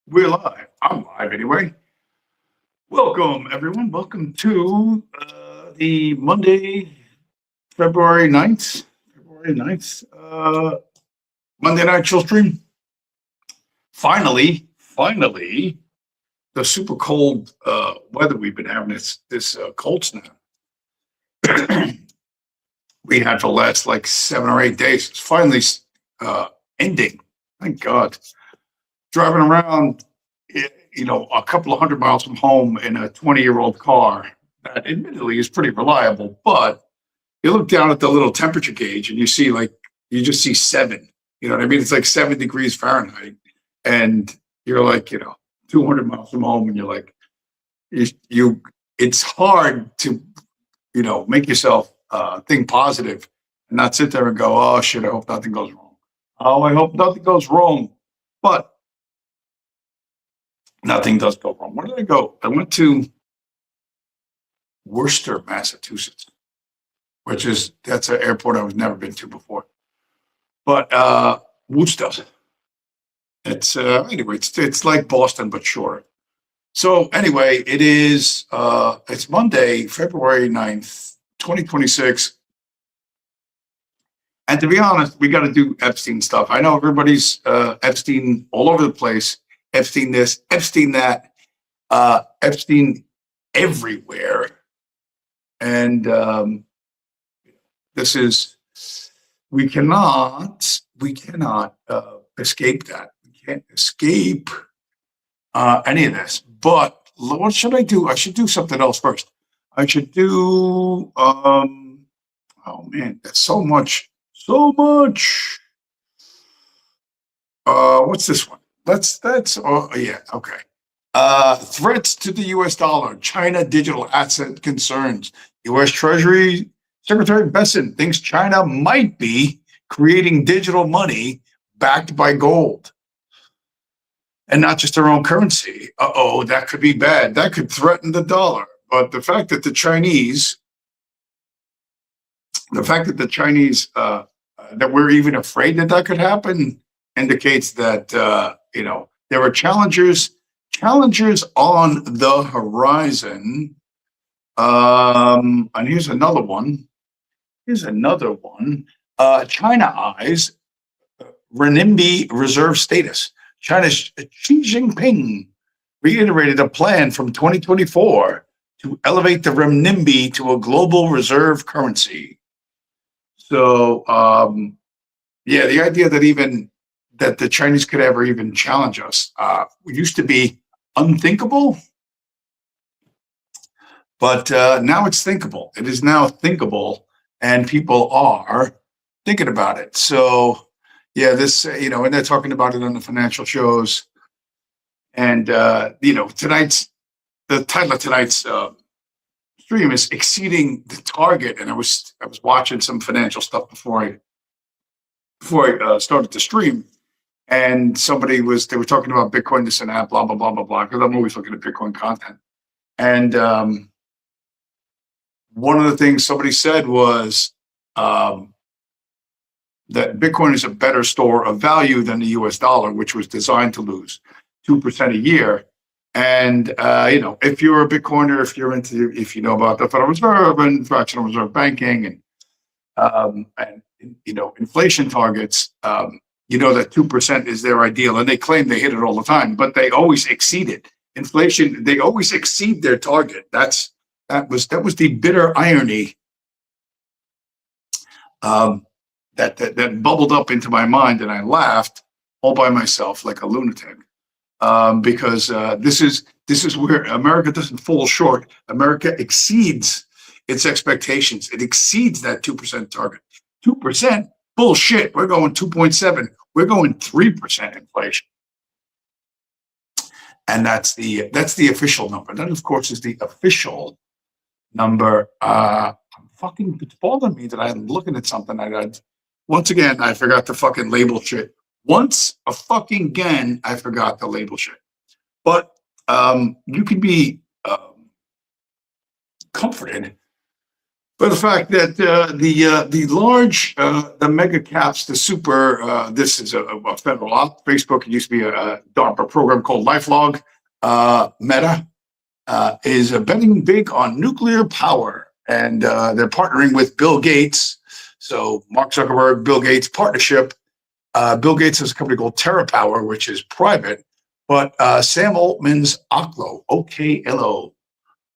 We're live. I'm live anyway. Welcome, everyone. Welcome to the Monday, February 9th. February 9th. Monday night chill stream. Finally, the super cold weather we've been having this cold snap we had for the last like 7 or 8 days. It's finally ending. Thank God. Driving around a couple of 100 miles from home in a 20-year-old car that admittedly is pretty reliable, but you look down at the little temperature gauge and you just see 7. You know what I mean? It's like 7 degrees Fahrenheit. And you're like, 200 miles from home, and you're like, it's hard to, make yourself think positive and not sit there and go, oh shit, I hope nothing goes wrong. Oh, I hope nothing goes wrong. But nothing does go wrong. Where did I go? I went to Worcester, Massachusetts, that's an airport I've never been to before. But Worcester. It's anyway, it's like Boston but shorter. So anyway, it's Monday, February 9th, 2026. And to be honest, we got to do Epstein stuff. I know everybody's Epstein all over the place. Epstein this, Epstein that, Epstein everywhere. And we cannot escape that. We can't escape any of this. But what should I do? I should do something else first. I should do, oh man, that's so much. What's this one? Yeah, okay. Threats to the US dollar, China digital asset concerns. US Treasury Secretary Besson thinks China might be creating digital money backed by gold and not just their own currency. That could be bad. That could threaten the dollar. But the fact that the Chinese, that we're even afraid that could happen indicates that, there are challengers on the horizon. And here's another one. China eyes renminbi reserve status. China's Xi Jinping reiterated a plan from 2024 to elevate the renminbi to a global reserve currency. So, the idea that the Chinese could ever even challenge us used to be unthinkable, but now it's thinkable. It is now thinkable, and people are thinking about it. So, and they're talking about it on the financial shows. And the title of tonight's stream is exceeding the target. And I was watching some financial stuff before I started the stream. And they were talking about Bitcoin, this and that, blah, blah, blah, blah, blah, because I'm always looking at Bitcoin content. And one of the things somebody said was that Bitcoin is a better store of value than the US dollar, which was designed to lose 2% a year. And, if you're a Bitcoiner, if you know about the Federal Reserve and fractional reserve banking and inflation targets, that 2% is their ideal, and they claim they hit it all the time, but they always exceed it. Inflation, they always exceed their target. That was the bitter irony that bubbled up into my mind, and I laughed all by myself like a lunatic. Because this is where America doesn't fall short. America exceeds its expectations. It exceeds that 2% target. 2%? Bullshit. We're going 2.7. We're going 3% inflation. And that's the official number. That, of course, is the official number. It's bothering me that I'm looking at something. Once again, I forgot to fucking label shit. Once again, I forgot to label shit. But you can be comforted But the fact that the large, the mega caps, the super, this is a federal Facebook. It used to be a DARPA program called LifeLog. Meta is betting big on nuclear power, and they're partnering with Bill Gates. So Mark Zuckerberg, Bill Gates partnership. Bill Gates has a company called TerraPower, which is private, but Sam Altman's Oklo, OKLO,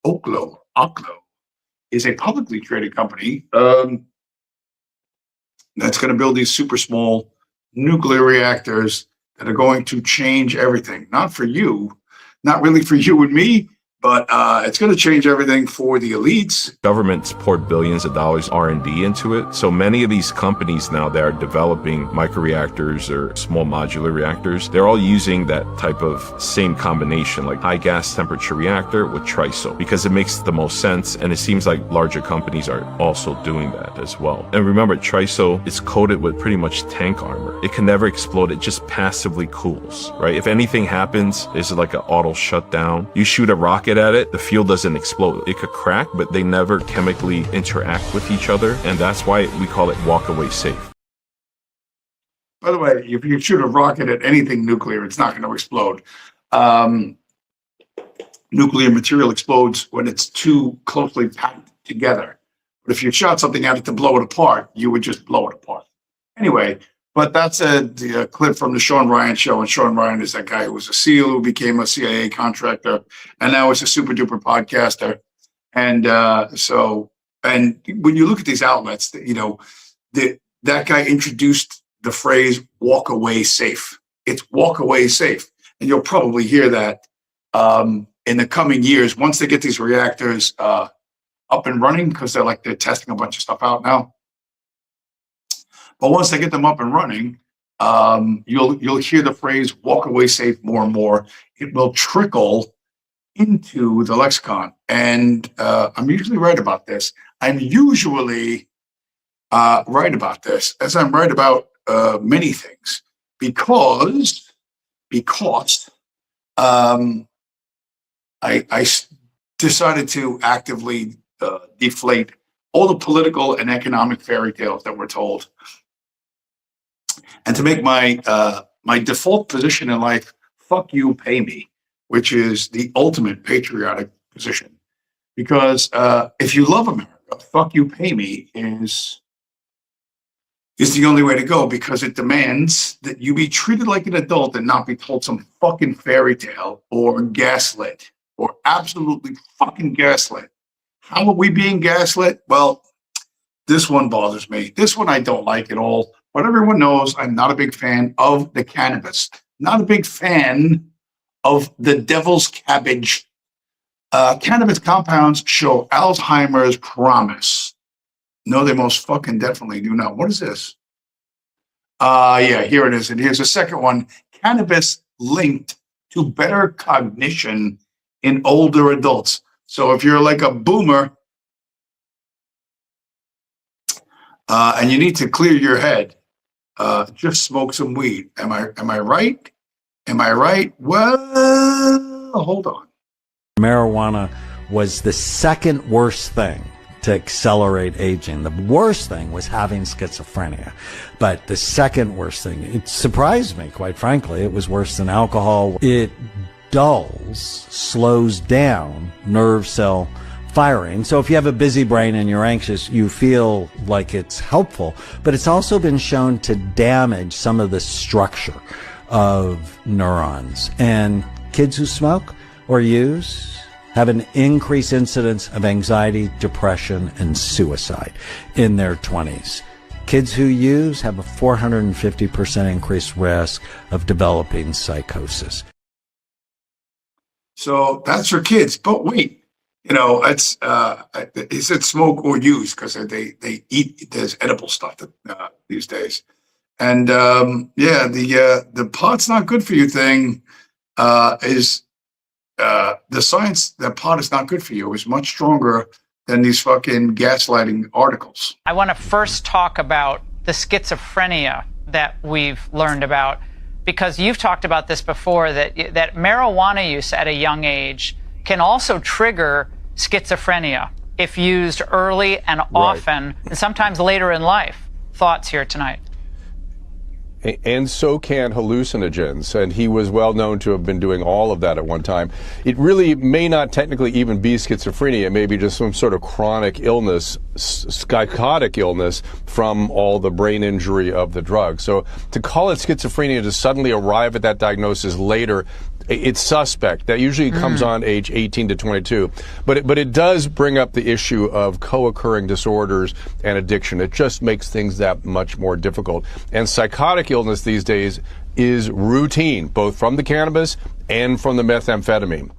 Oklo, is a publicly traded company that's going to build these super small nuclear reactors that are going to change everything. Not for you, not really for you and me, but it's going to change everything for the elites. Governments poured billions of dollars R&D into it. So many of these companies now that are developing microreactors or small modular reactors, they're all using that type of same combination, like high gas temperature reactor with TRISO, because it makes the most sense. And it seems like larger companies are also doing that as well. And remember, TRISO is coated with pretty much tank armor. It can never explode. It just passively cools, right? If anything happens, there's like an auto shutdown. You shoot a rocket at it, the fuel doesn't explode. It could crack, but they never chemically interact with each other, and that's why we call it walk-away safe. By the way, if you shoot a rocket at anything nuclear, it's not going to explode. Nuclear material explodes when it's too closely packed together. But if you shot something at it to blow it apart, you would just blow it apart. Anyway, but that's the clip from the Sean Ryan show. And Sean Ryan is that guy who was a SEAL, who became a CIA contractor, and now is a super duper podcaster. And and when you look at these outlets, that guy introduced the phrase "walk away safe." It's walk away safe, and you'll probably hear that in the coming years once they get these reactors up and running, because they're testing a bunch of stuff out now. But once they get them up and running, you'll hear the phrase "walk away safe" more and more. It will trickle into the lexicon, and I'm usually right about this. I'm usually right about this, as I'm right about many things, because I decided to actively deflate all the political and economic fairy tales that we're told, and to make my default position in life, fuck you, pay me, which is the ultimate patriotic position. Because if you love America, fuck you, pay me is the only way to go, because it demands that you be treated like an adult and not be told some fucking fairy tale or gaslit, or absolutely fucking gaslit. How are we being gaslit? Well, this one bothers me. This one I don't like at all. But everyone knows I'm not a big fan of the cannabis. Not a big fan of the devil's cabbage. Cannabis compounds show Alzheimer's promise. No, they most fucking definitely do not. What is this? Yeah, here it is. And here's a second one. Cannabis linked to better cognition in older adults. So if you're like a boomer and you need to clear your head, just smoke some weed. Am I right? Am I right? Well, hold on. Marijuana was the second worst thing to accelerate aging. The worst thing was having schizophrenia. But the second worst thing, it surprised me, quite frankly. It was worse than alcohol. It dulls, slows down nerve cell firing. So if you have a busy brain and you're anxious, you feel like it's helpful. But it's also been shown to damage some of the structure of neurons. And kids who smoke or use have an increased incidence of anxiety, depression, and suicide in their 20s. Kids who use have a 450% increased risk of developing psychosis. So that's for kids. But wait, it's he said smoke or use, because they eat, there's edible stuff these days. And the pot's not good for you thing is the science that pot is not good for you is much stronger than these fucking gaslighting articles. I want to first talk about the schizophrenia that we've learned about, because you've talked about this before, that marijuana use at a young age can also trigger schizophrenia if used early and often, and sometimes later in life. Thoughts here tonight? And so can hallucinogens, and he was well known to have been doing all of that at one time. It really may not technically even be schizophrenia. It may be just some sort of chronic illness, psychotic illness from all the brain injury of the drug. So to call it schizophrenia, to suddenly arrive at that diagnosis later, it's suspect. That usually comes on age 18 to 22. But it does bring up the issue of co-occurring disorders and addiction. It just makes things that much more difficult. And psychotic illness these days is routine, both from the cannabis and from the methamphetamine.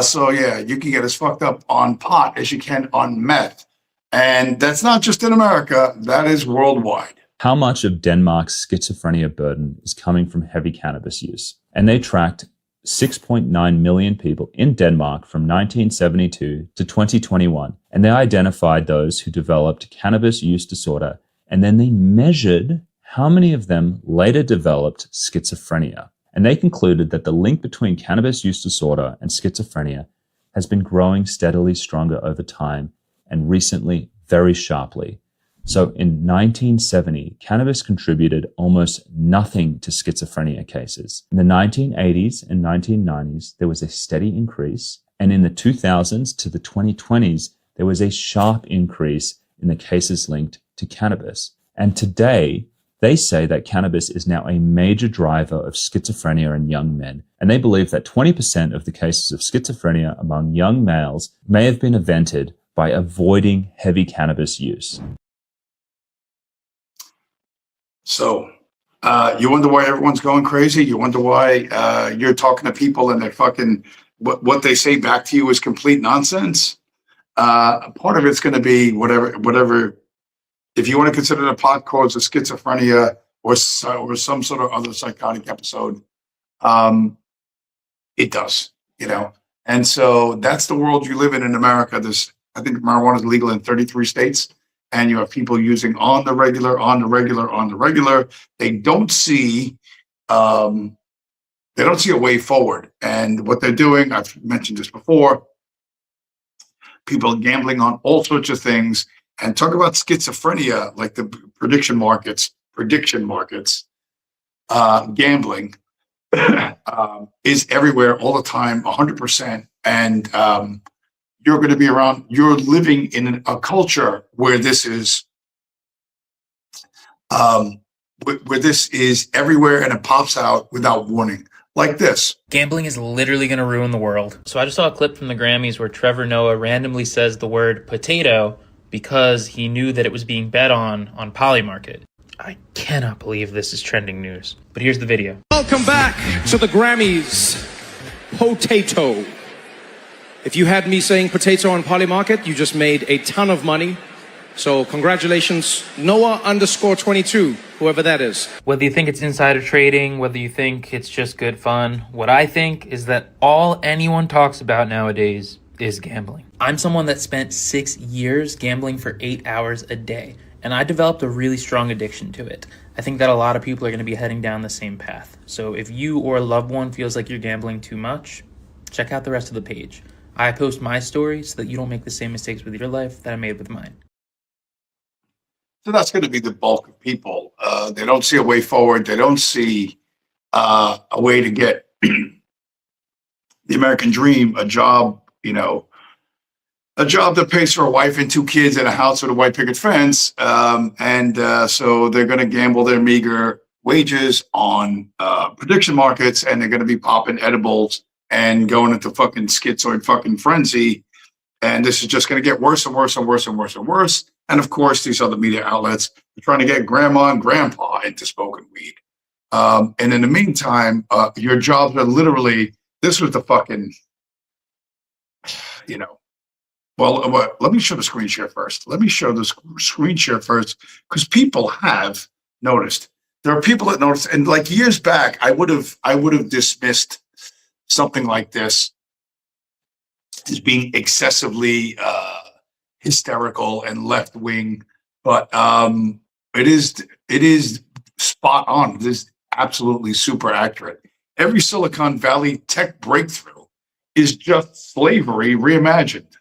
So yeah, you can get as fucked up on pot as you can on meth. And that's not just in America, that is worldwide. How much of Denmark's schizophrenia burden is coming from heavy cannabis use? And they tracked 6.9 million people in Denmark from 1972 to 2021. And they identified those who developed cannabis use disorder. And then they measured how many of them later developed schizophrenia. And they concluded that the link between cannabis use disorder and schizophrenia has been growing steadily stronger over time, and recently very sharply. So in 1970, cannabis contributed almost nothing to schizophrenia cases. In the 1980s and 1990s, there was a steady increase. And in the 2000s to the 2020s, there was a sharp increase in the cases linked to cannabis. And today, they say that cannabis is now a major driver of schizophrenia in young men. And they believe that 20% of the cases of schizophrenia among young males may have been prevented by avoiding heavy cannabis use. So you wonder why everyone's going crazy? You wonder why you're talking to people and they're fucking, what they say back to you is complete nonsense? Part of it's going to be whatever, if you want to consider the pot cause of schizophrenia or some sort of other psychotic episode, it does, you know? And so that's the world you live in America. I think marijuana is legal in 33 states. And you have people using on the regular. They don't see a way forward. And what they're doing, I've mentioned this before, people gambling on all sorts of things. And talk about schizophrenia, like the prediction markets, gambling is everywhere all the time, 100%. And you're going to be around, you're living in a culture where this is everywhere and it pops out without warning, like this. Gambling is literally going to ruin the world. So I just saw a clip from the Grammys where Trevor Noah randomly says the word potato because he knew that it was being bet on Polymarket. I cannot believe this is trending news. But here's the video. Welcome back to the Grammys. Potato. If you had me saying potato on Polymarket, you just made a ton of money. So congratulations, Noah_22, whoever that is. Whether you think it's insider trading, whether you think it's just good fun, what I think is that all anyone talks about nowadays is gambling. I'm someone that spent 6 years gambling for 8 hours a day, and I developed a really strong addiction to it. I think that a lot of people are going to be heading down the same path. So if you or a loved one feels like you're gambling too much, check out the rest of the page. I post my story so that you don't make the same mistakes with your life that I made with mine. So that's going to be the bulk of people. They don't see a way forward. They don't see a way to get the American dream, a job, a job that pays for a wife and 2 kids and a house with a white picket fence. So they're going to gamble their meager wages on prediction markets, and they're going to be popping edibles and going into fucking schizoid fucking frenzy. And this is just going to get worse and worse and worse and worse and worse. And of course, these other media outlets are trying to get grandma and grandpa into smoking weed. And in the meantime, your jobs are literally, this was the fucking, well, let me show the screen share first. Because people have noticed. There are people that notice, and like years back, I would have dismissed something like this as being excessively hysterical and left wing, but it is spot on. It is absolutely super accurate. Every Silicon Valley tech breakthrough is just slavery reimagined.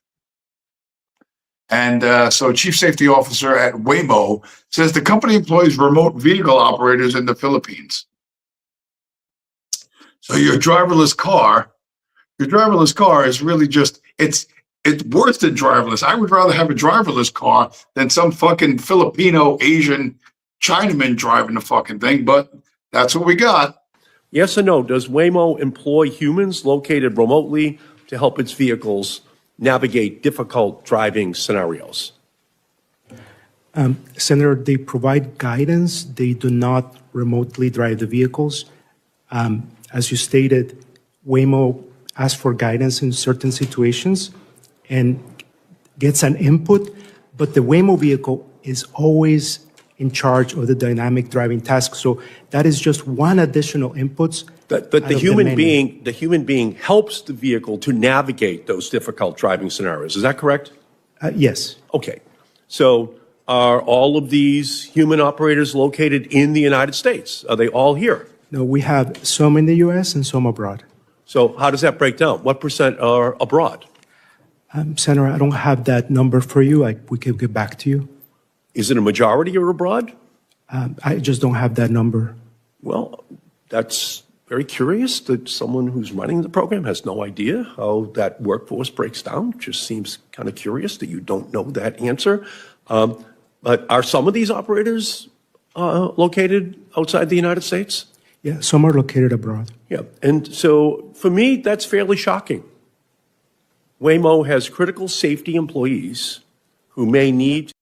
And so Chief Safety Officer at Waymo says the company employs remote vehicle operators in the Philippines. So your driverless car is really just, it's worse than driverless. I would rather have a driverless car than some fucking Filipino, Asian, Chinaman driving the fucking thing, but that's what we got. Yes or no, does Waymo employ humans located remotely to help its vehicles navigate difficult driving scenarios? Senator, they provide guidance. They do not remotely drive the vehicles. As you stated, Waymo asks for guidance in certain situations and gets an input, but the Waymo vehicle is always in charge of the dynamic driving task. So that is just one additional inputs. But the human being helps the vehicle to navigate those difficult driving scenarios. Is that correct? Yes. Okay. So are all of these human operators located in the United States? Are they all here? No, we have some in the U.S. and some abroad. So how does that break down? What percent are abroad? Senator, I don't have that number for you. We can get back to you. Is it a majority or abroad? I just don't have that number. Well, that's very curious that someone who's running the program has no idea how that workforce breaks down. It just seems kind of curious that you don't know that answer. But are some of these operators located outside the United States? Yeah, some are located abroad. Yeah, and so for me, that's fairly shocking. Waymo has critical safety employees who may need.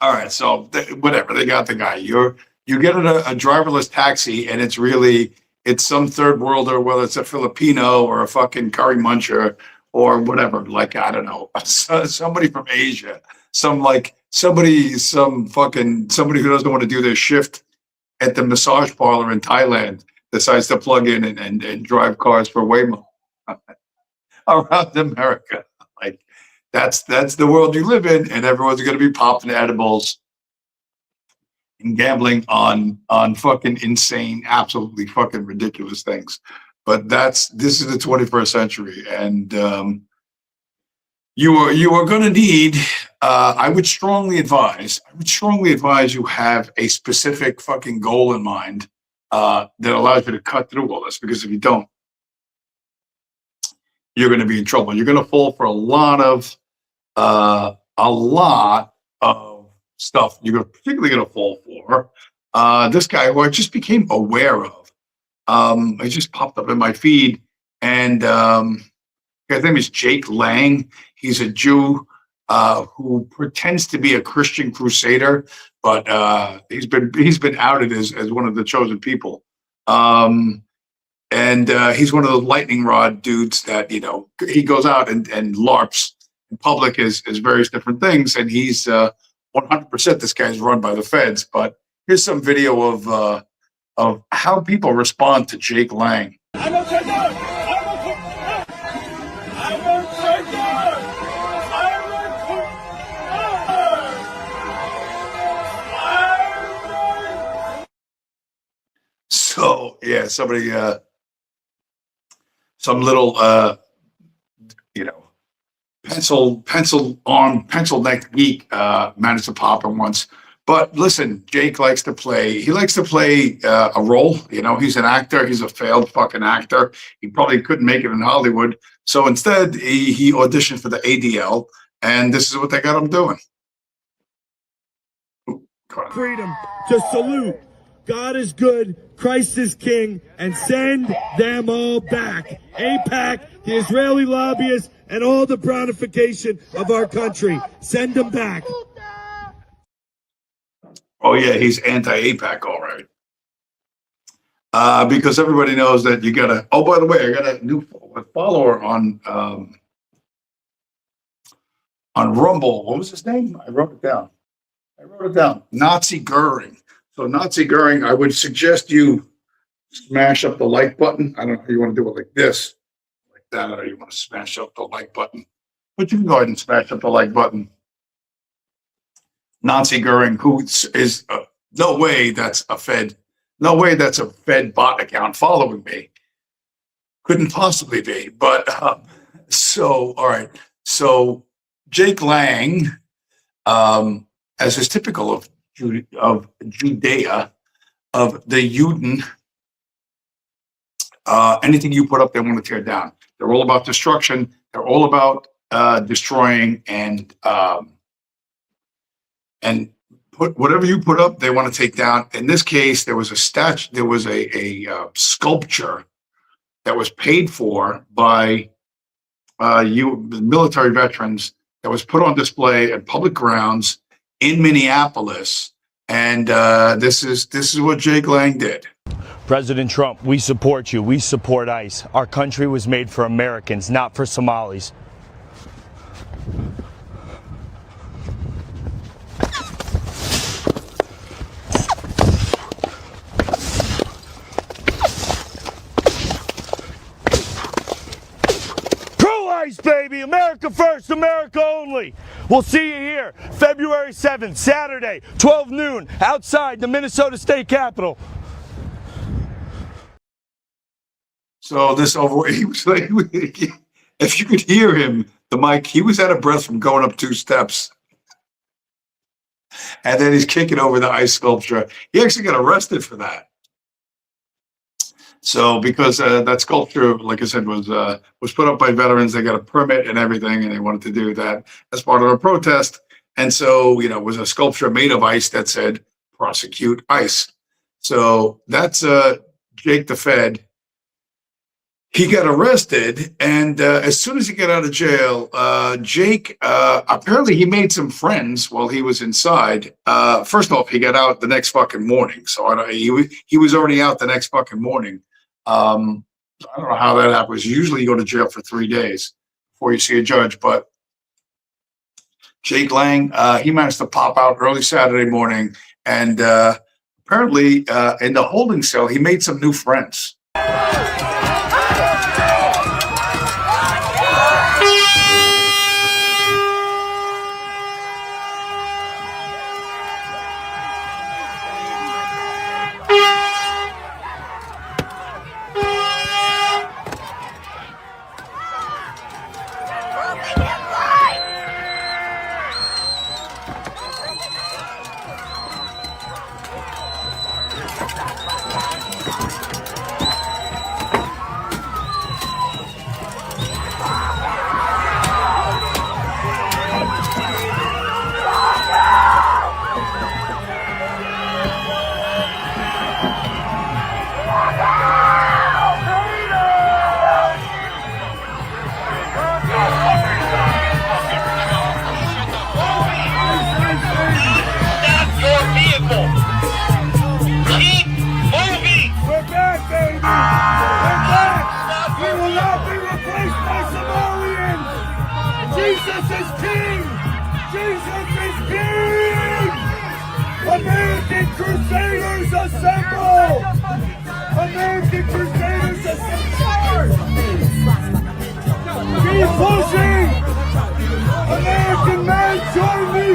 All right, so whatever, they got the guy. You get in a driverless taxi, and it's some third worlder, whether it's a Filipino or a fucking curry muncher or whatever. Like, I don't know, somebody from Asia, somebody who doesn't want to do their shift at the massage parlor in Thailand decides to plug in and drive cars for Waymo around America. Like, that's the world you live in, and everyone's going to be popping edibles and gambling on fucking insane, absolutely fucking ridiculous things. But this is the 21st century, and you are going to need. I would strongly advise you have a specific fucking goal in mind that allows you to cut through all this. Because if you don't, you're going to be in trouble. You're going to fall for a lot of stuff. You're particularly going to fall for this guy who I just became aware of. It just popped up in my feed, and his name is Jake Lang. He's a Jew who pretends to be a Christian crusader, but he's been outed as one of the chosen people. And he's one of those lightning rod dudes that, he goes out and LARPs in public as various different things. And he's 100% this guy's run by the feds. But here's some video of how people respond to Jake Lang. So yeah, somebody, some little, pencil neck geek managed to pop him once. But listen, Jake likes to play. He likes to play a role. He's an actor. He's a failed fucking actor. He probably couldn't make it in Hollywood. So instead, he auditioned for the ADL, and this is what they got him doing. Freedom to salute. God is good, Christ is king, and send them all back. AIPAC, the Israeli lobbyists, and all the brownification of our country. Send them back. Oh yeah, he's anti-AIPAC, all right. Because everybody knows that you gotta. Oh, by the way, I got a new follower on Rumble. What was his name? I wrote it down. Nazi Goering. So Nazi Goering, I would suggest you smash up the like button. I don't know if you want to do it like this, like that, or you want to smash up the like button. But you can go ahead and smash up the like button. Nazi Goering, who is no way that's a Fed bot account following me. Couldn't possibly be. But all right. So Jake Lang, as is typical of Judea, of the Uden, anything you put up, they want to tear down. They're all about destruction. They're all about destroying and put whatever you put up, they want to take down. In this case, there was a statue. There was a sculpture that was paid for by military veterans that was put on display at public grounds in Minneapolis. And this is what Jake Lang did. President Trump, we support you. We support ICE. Our country was made for Americans, not for Somalis. Pro-ICE, baby! America first, America only! We'll see you here, February 7th, Saturday, 12 noon, outside the Minnesota State Capitol. So this over, he was like, if you could hear him, the mic, he was out of breath from going up 2 steps. And then he's kicking over the ice sculpture. He actually got arrested for that. So because that sculpture, like I said, was put up by veterans, they got a permit and everything, and they wanted to do that as part of a protest. And so, it was a sculpture made of ice that said, prosecute ICE. So that's Jake the Fed. He got arrested, and as soon as he got out of jail, Jake, apparently he made some friends while he was inside. First off, he got out the next fucking morning. So he was already out the next fucking morning. I don't know how that happens. Usually you go to jail for 3 days before you see a judge, but Jake Lang, he managed to pop out early Saturday morning, and apparently in the holding cell, he made some new friends. Jesus is King! Jesus is King! American Crusaders assemble! American Crusaders assemble! Keep pushing! American men, join me!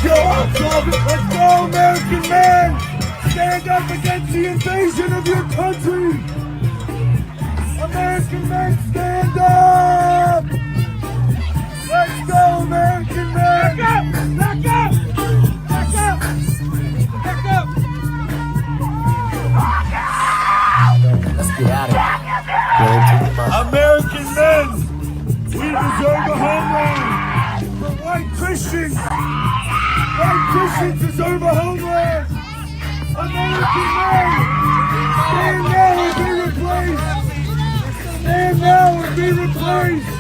Let's go, American men! Stand up against the invasion of your country! American men, stand up! Let's go, American men! Back up! Back up! Back up! Back up! Let's get out of here. American men, we deserve a homeland! For white Christians! White Christians deserve a homeland! American men, stand now and be replaced! Stand now and be replaced!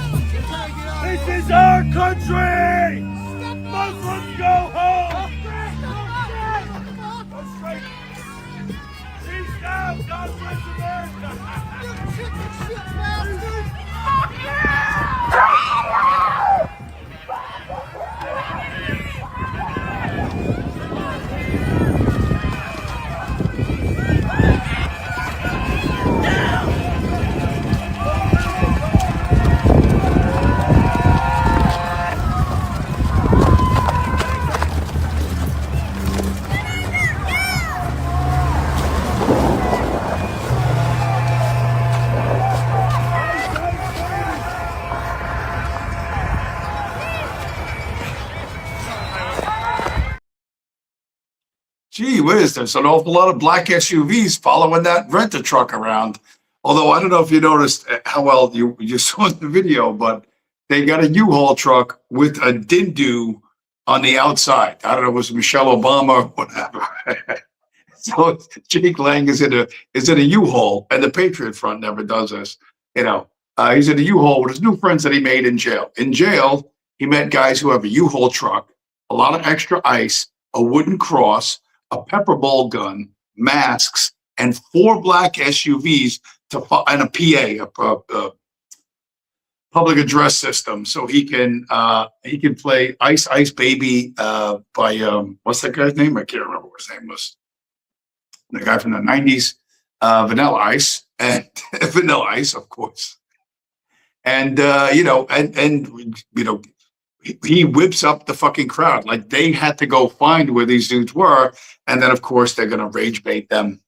This is our country! Muslims go home! Go straight! Peace down! God bless America! Gee whiz, there's an awful lot of black SUVs following that renter truck around. Although I don't know if you noticed how well you saw in the video, but they got a U-Haul truck with a Dindu on the outside. I don't know, it was Michelle Obama or whatever. So Jake Lang is in a U-Haul, and the Patriot Front never does this. He's in a U-Haul with his new friends that he made in jail. In jail, he met guys who have a U-Haul truck, a lot of extra ice, a wooden cross, a pepper ball gun, masks, and 4 black SUVs and a PA, a public address system, so he can play Ice Ice Baby by what's that guy's name? I can't remember what his name was. The guy from the 90s, Vanilla Ice, and Vanilla Ice, of course. And he whips up the fucking crowd. Like, they had to go find where these dudes were, and then of course they're gonna rage bait them.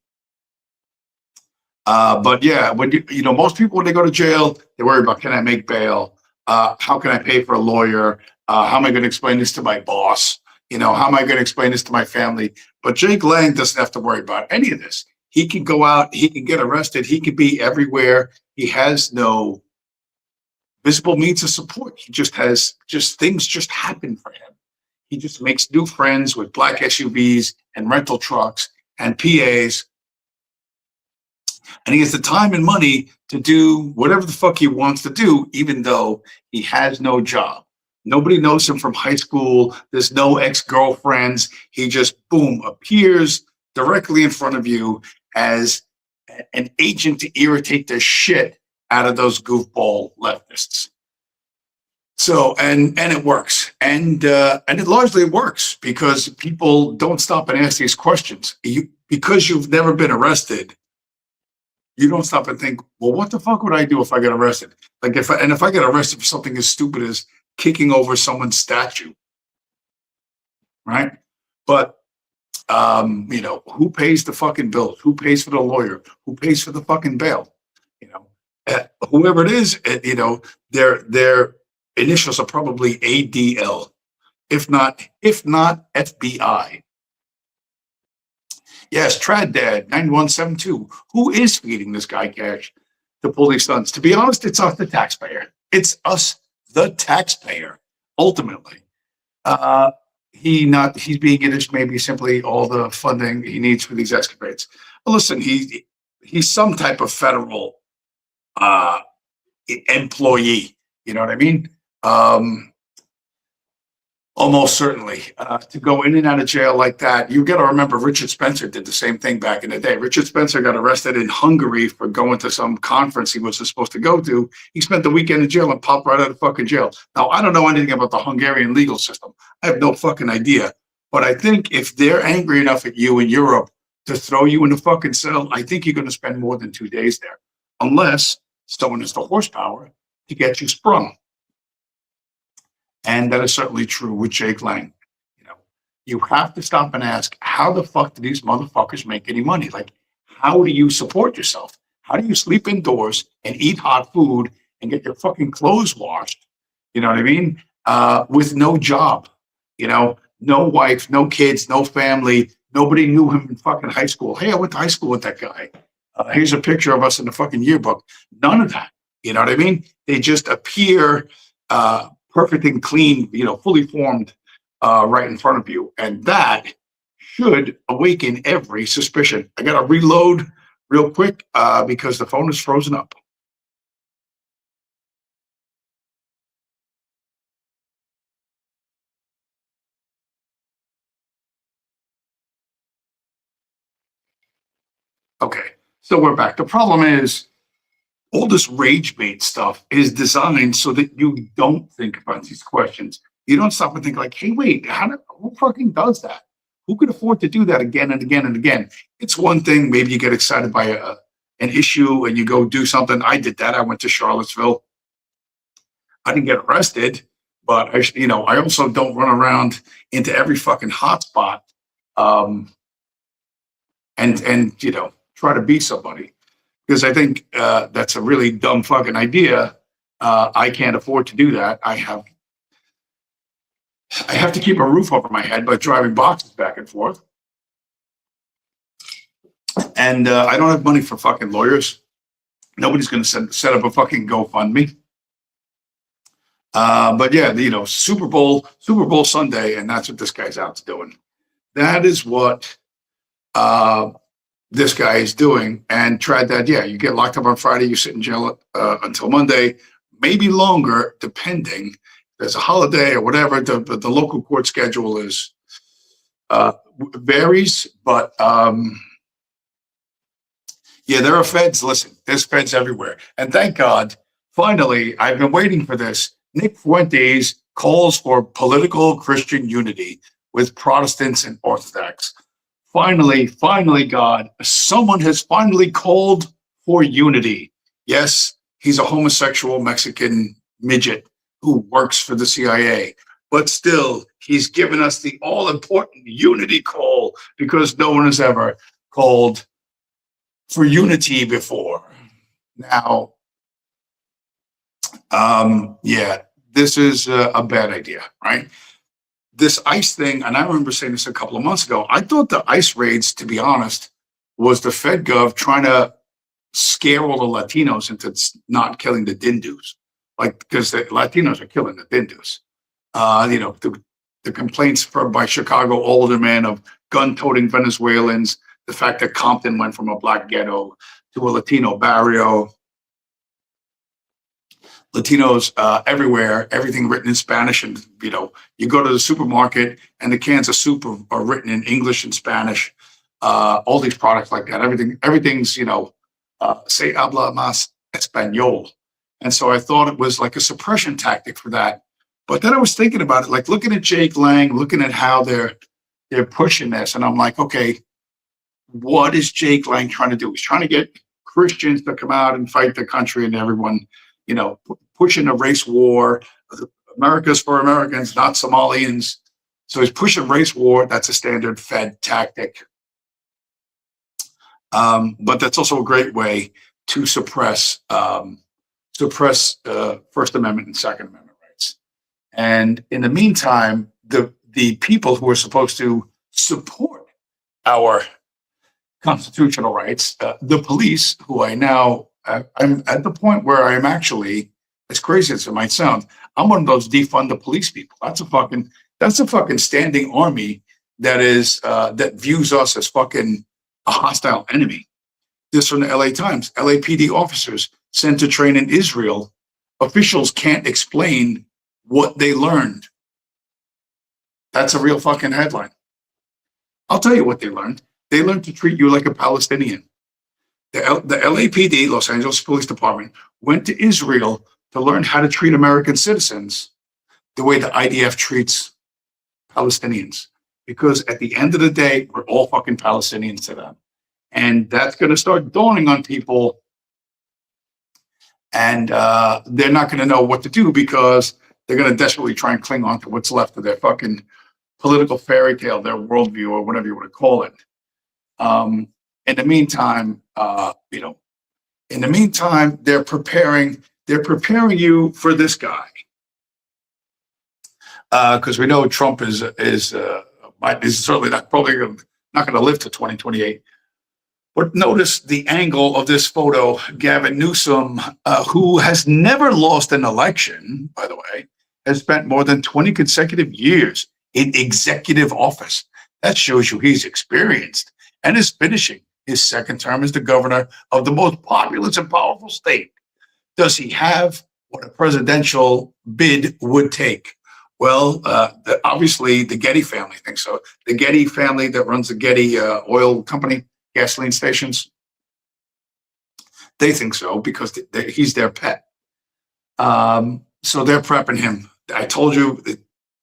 But yeah, when most people, when they go to jail, they worry about, can I make bail? How can I pay for a lawyer? How am I going to explain this to my boss? How am I going to explain this to my family? But Jake Lang doesn't have to worry about any of this. He can go out, he can get arrested, he can be everywhere. He has no visible means of support. He just has things just happen for him. He just makes new friends with black SUVs and rental trucks and PAs. And he has the time and money to do whatever the fuck he wants to do, even though he has no job. Nobody knows him from high school. There's no ex-girlfriends. He just, boom, appears directly in front of you as an agent to irritate the shit out of those goofball leftists. So, and it works. And it largely works because people don't stop and ask these questions. Because you've never been arrested, you don't stop and think, well, what the fuck would I do if I get arrested? Like, if I get arrested for something as stupid as kicking over someone's statue, right? But, who pays the fucking bills? Who pays for the lawyer? Who pays for the fucking bail? Whoever it is, their initials are probably ADL, if not FBI. Yes, Trad Dad 9172. Who is feeding this guy cash to pull these stunts? To be honest, it's us, the taxpayer. It's us, the taxpayer. Ultimately, he's being given maybe simply all the funding he needs for these escapades. But listen, he's some type of federal employee. You know what I mean? Almost certainly. To go in and out of jail like that, you got to remember Richard Spencer did the same thing back in the day. Richard Spencer got arrested in Hungary for going to some conference he wasn't supposed to go to. He spent the weekend in jail and popped right out of fucking jail. Now, I don't know anything about the Hungarian legal system. I have no fucking idea. But I think if they're angry enough at you in Europe to throw you in the fucking cell, I think you're going to spend more than 2 days there. Unless someone has the horsepower to get you sprung. And that is certainly true with Jake Lang. You have to stop and ask, how the fuck do these motherfuckers make any money? Like, how do you support yourself? How do you sleep indoors and eat hot food and get your fucking clothes washed? You know what I mean? With no job, no wife, no kids, no family. Nobody knew him in fucking high school. Hey, I went to high school with that guy. Here's a picture of us in the fucking yearbook. None of that. You know what I mean? They just appear perfect and clean, fully formed right in front of you. And that should awaken every suspicion. I got to reload real quick because the phone is frozen up. Okay, so we're back. The problem is all this rage bait stuff is designed so that you don't think about these questions. You don't stop and think like, hey, wait, who fucking does that? Who could afford to do that again and again and again? It's one thing, maybe you get excited by an issue and you go do something. I did that. I went to Charlottesville. I didn't get arrested, but I also don't run around into every fucking hotspot and try to be somebody. Because I think that's a really dumb fucking idea. I can't afford to do that. I have to keep a roof over my head by driving boxes back and forth. And I don't have money for fucking lawyers. Nobody's going to set up a fucking GoFundMe. But yeah, Super Bowl Sunday, and that's what this guy's out doing. That is what this guy is doing. And tried that. Yeah, you get locked up on Friday, you sit in jail until Monday, maybe longer, depending. If there's a holiday or whatever. The local court schedule is varies, but yeah, there are feds. Listen, there's feds everywhere, and thank God. Finally, I've been waiting for this. Nick Fuentes calls for political Christian unity with Protestants and Orthodox. Finally, God, someone has finally called for unity. Yes, he's a homosexual Mexican midget who works for the CIA, but still, he's given us the all-important unity call because no one has ever called for unity before. Now, yeah, this is a bad idea, right? This ICE thing, and I remember saying this a couple of months ago, I thought the ICE raids, to be honest, was the FedGov trying to scare all the Latinos into not killing the Dindus, because the Latinos are killing the Dindus. The complaints by Chicago aldermen of gun-toting Venezuelans, the fact that Compton went from a black ghetto to a Latino barrio. Latinos everywhere, everything written in Spanish. And, you go to the supermarket and the cans of soup are written in English and Spanish. All these products like that, everything's, se habla más español. And so I thought it was like a suppression tactic for that. But then I was thinking about it, like looking at Jake Lang, looking at how they're pushing this. And I'm like, okay, what is Jake Lang trying to do? He's trying to get Christians to come out and fight the country and everyone, pushing a race war. America's for Americans, not Somalians. So he's pushing race war. That's a standard Fed tactic. But that's also a great way to suppress First Amendment and Second Amendment rights. And in the meantime, the people who are supposed to support our constitutional rights, the police, who I'm at the point where I am actually, as crazy as it might sound, I'm one of those defund the police people. That's a fucking standing army that views us as fucking a hostile enemy. This from the LA Times. LAPD officers sent to train in Israel. Officials can't explain what they learned. That's a real fucking headline. I'll tell you what they learned. They learned to treat you like a Palestinian. The LAPD, Los Angeles Police Department, went to Israel to learn how to treat American citizens the way the IDF treats Palestinians. Because at the end of the day, we're all fucking Palestinians to them. And that's going to start dawning on people. And they're not going to know what to do because they're going to desperately try and cling on to what's left of their fucking political fairy tale, their worldview, or whatever you want to call it. In the meantime, they're preparing you for this guy. Because we know Trump is certainly probably not going to live to 2028. But notice the angle of this photo. Gavin Newsom, who has never lost an election, by the way, has spent more than 20 consecutive years in executive office. That shows you he's experienced and is finishing his second term as the governor of the most populous and powerful state. Does he have what a presidential bid would take? Well, obviously the Getty family thinks so. The Getty family that runs the Getty oil company, gasoline stations, they think so because he's their pet. So they're prepping him. I told you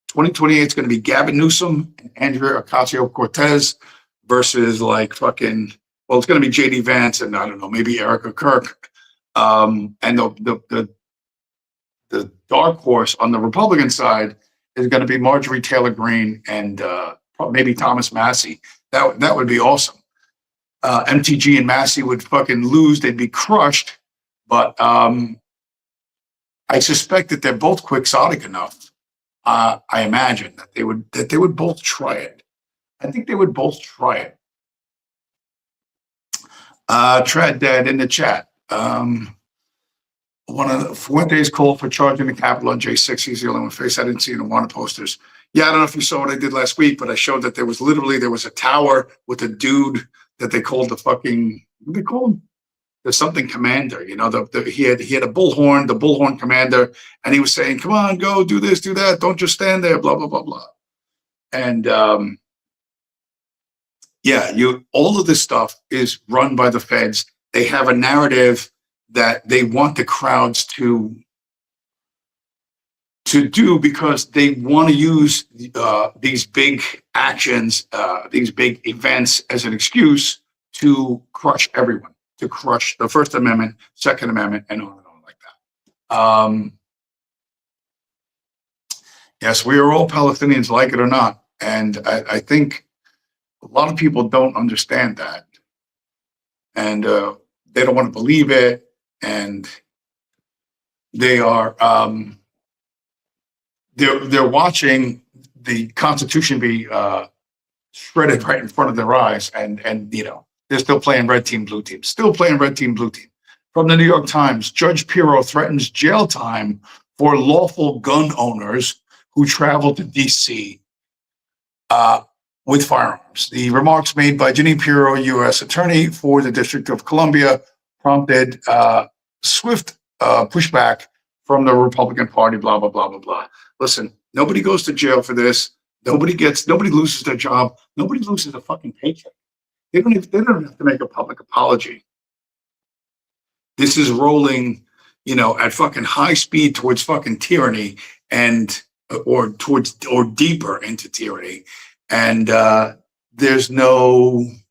2028 is going to be Gavin Newsom and Andrea Ocasio-Cortez versus it's going to be JD Vance and I don't know, maybe Erica Kirk. And the dark horse on the Republican side is going to be Marjorie Taylor Greene and maybe Thomas Massey. That would be awesome. MTG and Massey would fucking lose. They'd be crushed. But I suspect that they're both quixotic enough. I imagine that they would both try it. I think they would both try it. Trad Dad in the chat. One of the Fuentes called for charging the capital on J6. He's the only one face I didn't see in the Warner posters. Yeah, I don't know if you saw what I did last week, but I showed that there was a tower with a dude that they called the fucking, what do they call him? There's something commander, he had a bullhorn, the bullhorn commander, and he was saying, come on, go do this, do that. Don't just stand there, blah, blah, blah, blah. And all of this stuff is run by the feds. They have a narrative that they want the crowds to do because they want to use these big actions, these big events as an excuse to crush everyone, to crush the First Amendment, Second Amendment, and on like that. Yes, we are all Palestinians, like it or not. And I think a lot of people don't understand that. And they don't want to believe it. And they are they're watching the Constitution be shredded right in front of their eyes, and they're still playing red team, blue team, still playing red team, blue team. From the New York Times, Judge Pirro threatens jail time for lawful gun owners who travel to D.C. With firearms. The remarks made by Jeanine Pirro, U.S. Attorney for the District of Columbia, prompted swift pushback from the Republican Party, blah, blah, blah, blah, blah. Listen, nobody goes to jail for this. Nobody loses their job. Nobody loses a fucking paycheck. They don't have to make a public apology. This is rolling, at fucking high speed towards fucking tyranny or deeper into tyranny. And there's nothing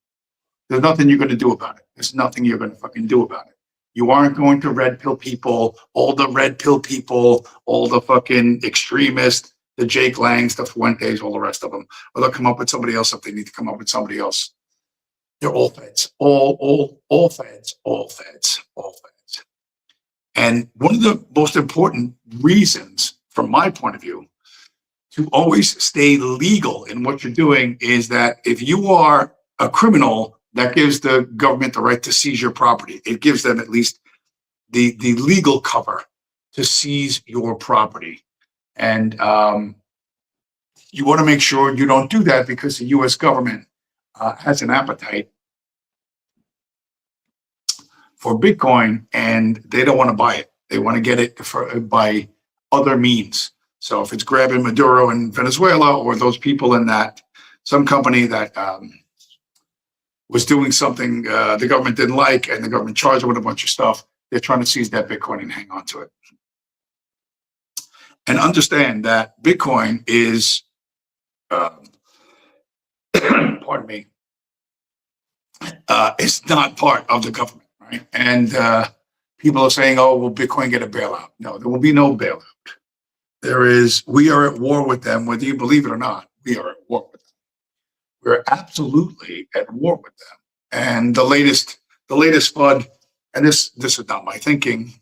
you're going to do about it. There's nothing you're going to fucking do about it. You aren't going to red pill people, all the red pill people, all the fucking extremists, the Jake Langs, the Fuentes, all the rest of them. Or they'll come up with somebody else if they need to come up with somebody else. They're all feds, all feds. And one of the most important reasons, from my point of view, to always stay legal in what you're doing is that if you are a criminal, that gives the government the right to seize your property. It gives them at least the legal cover to seize your property. And you want to make sure you don't do that because the U.S. government has an appetite for Bitcoin, and they don't want to buy it. They want to get it by other means. So if it's grabbing Maduro in Venezuela or those people in some company that was doing something the government didn't like and the government charged them with a bunch of stuff, they're trying to seize that Bitcoin and hang on to it. And understand that Bitcoin is, pardon me, it's not part of the government, right? And people are saying, oh, will Bitcoin get a bailout? No, there will be no bailout. We are at war with them, whether you believe it or not. We are at war with them. We're absolutely at war with them. And the latest FUD, and this is not my thinking,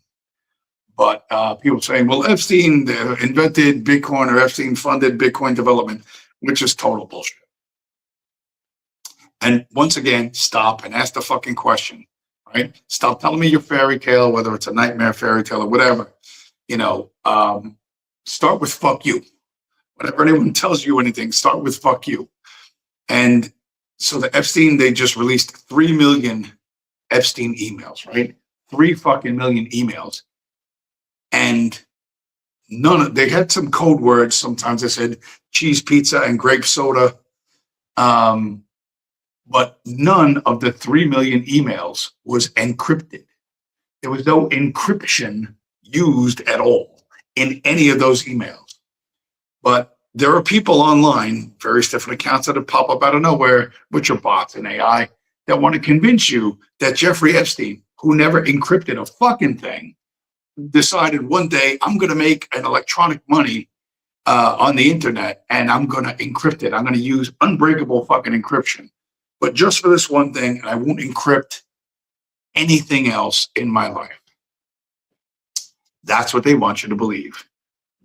but people saying, well, Epstein invented Bitcoin or Epstein funded Bitcoin development, which is total bullshit. And once again, stop and ask the fucking question, right? Stop telling me your fairy tale, whether it's a nightmare fairy tale or whatever. Start with fuck you. Whenever anyone tells you anything, start with fuck you. And so the Epstein, they just released 3 million Epstein emails, right? 3 fucking million emails. And they had some code words. Sometimes they said cheese pizza and grape soda. But none of the 3 million emails was encrypted. There was no encryption used at all in any of those emails. But there are people online, various different accounts that have popped up out of nowhere, which are bots and AI, that want to convince you that Jeffrey Epstein, who never encrypted a fucking thing, decided one day, I'm going to make an electronic money on the internet and I'm going to encrypt it. I'm going to use unbreakable fucking encryption. But just for this one thing, I won't encrypt anything else in my life. That's what they want you to believe.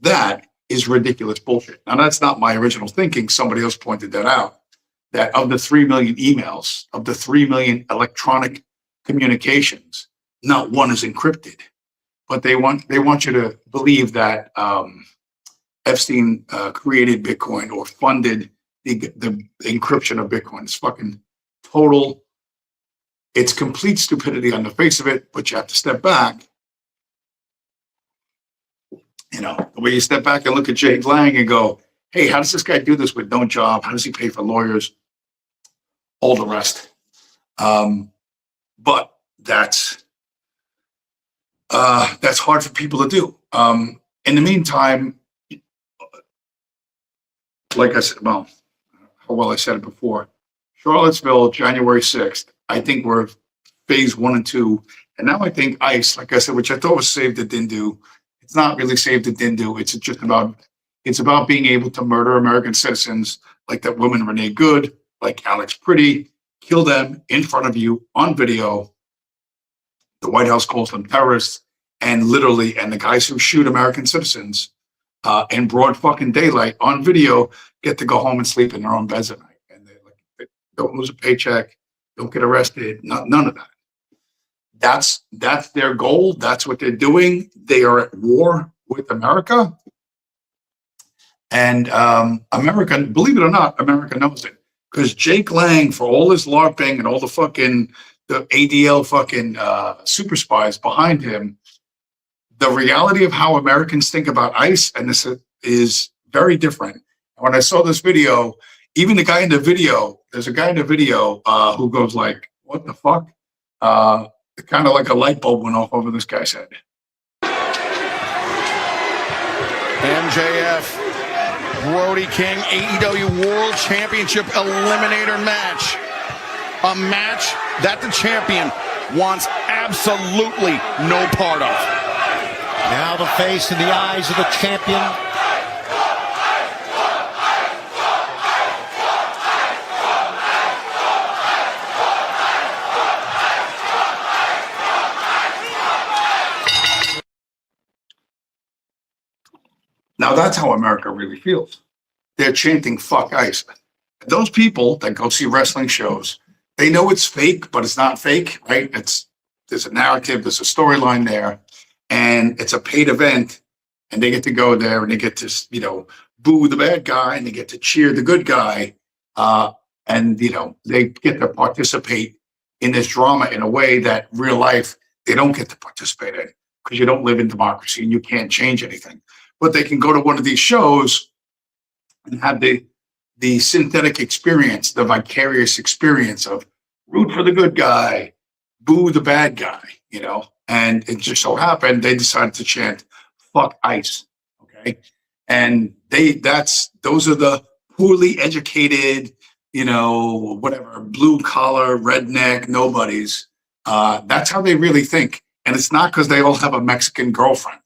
That is ridiculous bullshit. Now, that's not my original thinking. Somebody else pointed that out, that of the 3 million emails, of the 3 million electronic communications, not one is encrypted. But they want you to believe that Epstein created Bitcoin or funded the encryption of Bitcoin. It's fucking total. It's complete stupidity on the face of it, but you have to step back. You know, the way you step back and look at Jake Lang and go, hey, how does this guy do this with no job? How does he pay for lawyers? All the rest. But that's hard for people to do. In the meantime, like I said, well, how well I said it before, Charlottesville, January 6th, I think we're phase 1 and 2. And now I think ICE, like I said, which I thought was saved, it didn't do. It's not really saved, it didn't do. It's just about being able to murder American citizens like that woman, Renee Good, like Alex Pretty, kill them in front of you on video. The White House calls them terrorists, and literally, and the guys who shoot American citizens in broad fucking daylight on video get to go home and sleep in their own beds at night. And they don't lose a paycheck, don't get arrested, none of that. That's their goal. That's what they're doing. They are at war with America. And America, believe it or not, America knows it. Because Jake Lang, for all his LARPing and all the ADL fucking super spies behind him, the reality of how Americans think about ICE and this is very different. When I saw this video, even the guy in the video, there's a guy in the video who goes like, what the fuck? Kind of like a light bulb went off over this guy's head. MJF, Brody King, AEW World Championship Eliminator match. A match that the champion wants absolutely no part of. Now the face in the eyes of the champion. Now that's how America really feels. They're chanting "fuck ICE." Those people that go see wrestling shows, they know it's fake, but it's not fake, right? There's a narrative, there's a storyline there, and it's a paid event, and they get to go there and they get to, boo the bad guy and they get to cheer the good guy, and they get to participate in this drama in a way that real life they don't get to participate in because you don't live in democracy and you can't change anything. But they can go to one of these shows and have the synthetic experience, the vicarious experience of root for the good guy, boo the bad guy, And it just so happened they decided to chant "fuck ICE," okay? And those are the poorly educated, whatever, blue collar, redneck, nobodies. That's how they really think, and it's not because they all have a Mexican girlfriend.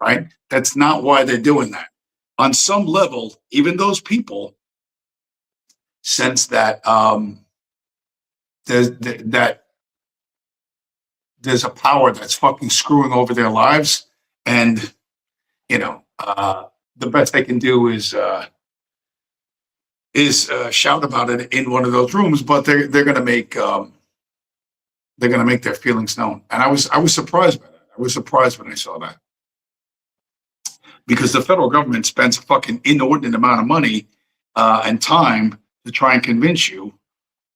Right? That's not why they're doing that. On some level, even those people sense that there's a power that's fucking screwing over their lives, and the best they can do is shout about it in one of those rooms. But they're gonna make their feelings known. And I was surprised by that. I was surprised when I saw that. Because the federal government spends a fucking inordinate amount of money and time to try and convince you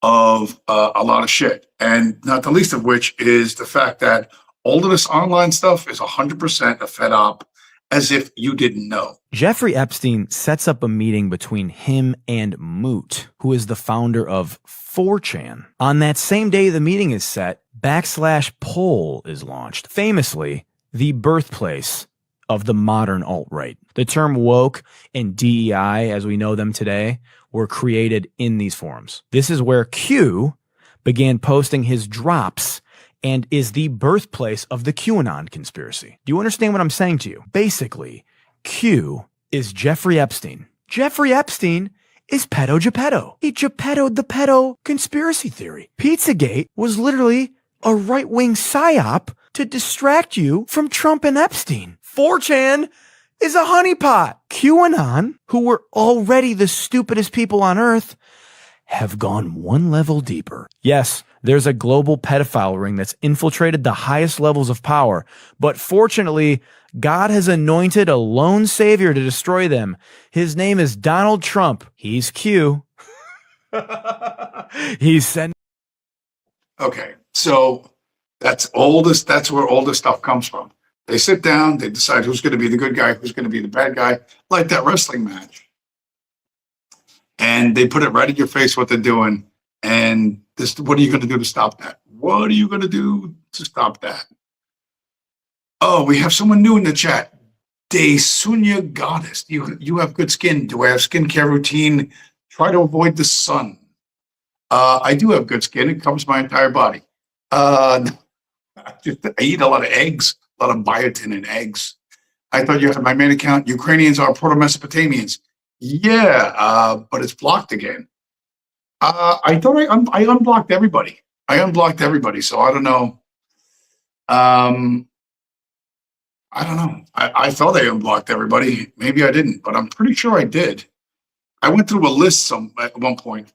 of a lot of shit. And not the least of which is the fact that all of this online stuff is 100% a fed op, as if you didn't know. Jeffrey Epstein sets up a meeting between him and Moot, who is the founder of 4chan. On that same day the meeting is set, /poll is launched. Famously, the birthplace of the modern alt-right. The term woke and DEI, as we know them today, were created in these forums. This is where Q began posting his drops and is the birthplace of the QAnon conspiracy. Do you understand what I'm saying to you? Basically, Q is Jeffrey Epstein. Jeffrey Epstein is Pedo Geppetto. He Geppettoed the pedo conspiracy theory. Pizzagate was literally a right-wing psyop to distract you from Trump and Epstein. 4chan is a honeypot. QAnon, who were already the stupidest people on earth, have gone one level deeper. Yes, There's a global pedophile ring that's infiltrated the highest levels of power, but fortunately, God has anointed a lone savior to destroy them. His name is Donald Trump. He's Q. He's sent. Okay, so that's all this. That's where all this stuff comes from. They sit down, they decide who's going to be the good guy, who's going to be the bad guy, like that wrestling match, and they put it right in your face what they're doing. And this, what are you going to do to stop that? What are you going to do to stop that? Oh, we have someone new in the chat. De Sunya Goddess. You have good skin. Do I have skincare routine? Try to avoid the sun. I do have good skin. It covers my entire body. I eat a lot of eggs, a lot of biotin in eggs. I thought you had my main account. Ukrainians are Proto-Mesopotamians. Yeah, but it's blocked again. I thought I unblocked everybody. So I don't know. I don't know. I thought I unblocked everybody. Maybe I didn't, but I'm pretty sure I did. I went through a list at one point,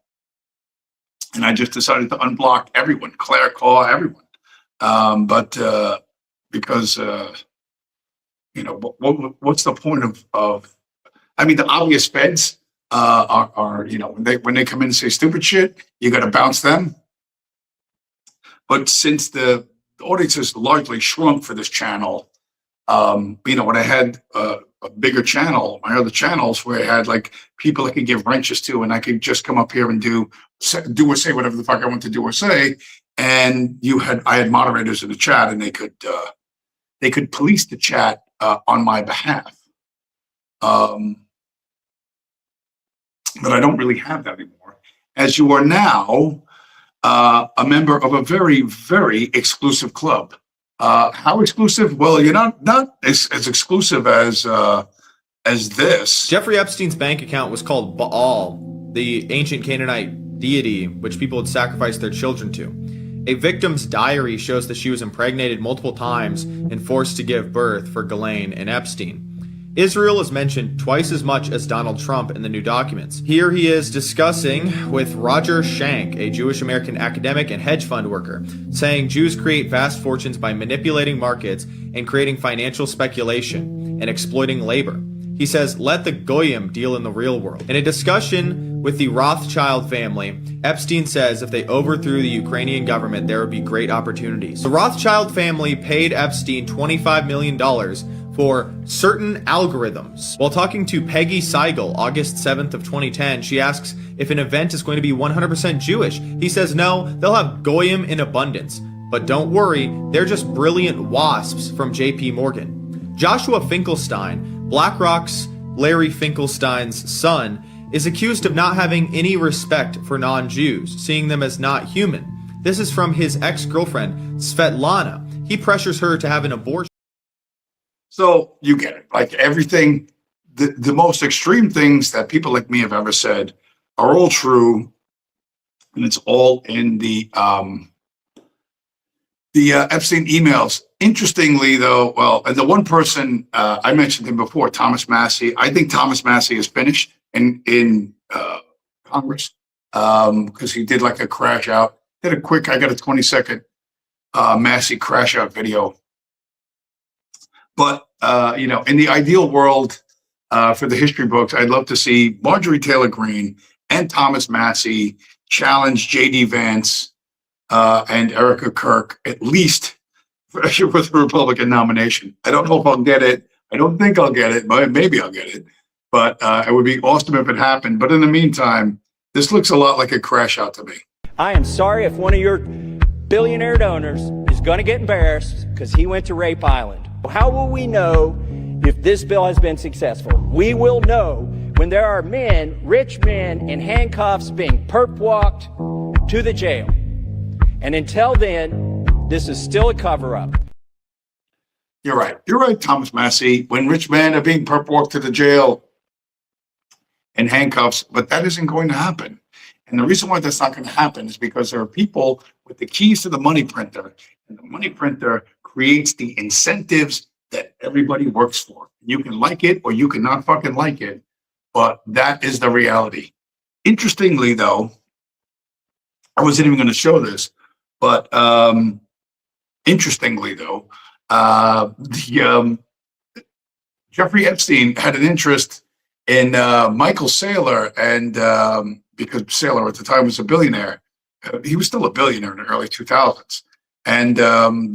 and I just decided to unblock everyone, Claire, call everyone. Because what's the point of? I mean, the obvious feds are when they come in and say stupid shit, you got to bounce them. But since the audience has largely shrunk for this channel, when I had a bigger channel, my other channels where I had like people I could give wrenches to, and I could just come up here and do or say whatever the fuck I want to do or say, and I had moderators in the chat, and they could police the chat on my behalf. But I don't really have that anymore. As you are now a member of a very, very exclusive club. How exclusive? Well, you're not as exclusive as this. Jeffrey Epstein's bank account was called Baal, the ancient Canaanite deity which people would sacrifice their children to. A victim's diary shows that she was impregnated multiple times and forced to give birth for Ghislaine and Epstein. Israel is mentioned twice as much as Donald Trump in the new documents. Here he is discussing with Roger Schank, a Jewish-American academic and hedge fund worker, saying Jews create vast fortunes by manipulating markets and creating financial speculation and exploiting labor. He says, let the Goyim deal in the real world. In a discussion with the Rothschild family, Epstein says if they overthrew the Ukrainian government, there would be great opportunities. The Rothschild family paid Epstein $25 million for certain algorithms. While talking to Peggy Seigel, August 7th of 2010, she asks if an event is going to be 100% Jewish. He says no, they'll have Goyim in abundance. But don't worry, they're just brilliant wasps from JP Morgan. Joshua Finkelstein, BlackRock's Larry Finkelstein's son, is accused of not having any respect for non-Jews, seeing them as not human. This is from his ex-girlfriend, Svetlana. He pressures her to have an abortion. So you get it. Like everything, the most extreme things that people like me have ever said are all true, and it's all in the Epstein emails. Interestingly, though, and the one person I mentioned him before, Thomas Massey. I think Thomas Massey is finished in Congress because he did like a crash out. Did a quick. I got a 20-second Massey crash out video. But, in the ideal world for the history books, I'd love to see Marjorie Taylor Greene and Thomas Massey challenge J.D. Vance and Erica Kirk, at least for the Republican nomination. I don't know if I'll get it. I don't think I'll get it, but maybe I'll get it. But it would be awesome if it happened. But in the meantime, this looks a lot like a crash out to me. I am sorry if one of your billionaire donors is going to get embarrassed because he went to Rape Island. How will we know if this bill has been successful? We will know when there are men, rich men, in handcuffs being perp-walked to the jail. And until then, this is still a cover-up. You're right. You're right, Thomas Massey. When rich men are being perp-walked to the jail in handcuffs, but that isn't going to happen. And the reason why that's not going to happen is because there are people with the keys to the money printer, and the money printer creates the incentives that everybody works for. You can like it or you cannot fucking like it, but that is the reality. Interestingly, though, I wasn't even going to show this, But interestingly, though, Jeffrey Epstein had an interest in Michael Saylor, and because Saylor at the time was a billionaire, he was still a billionaire in the early 2000s. And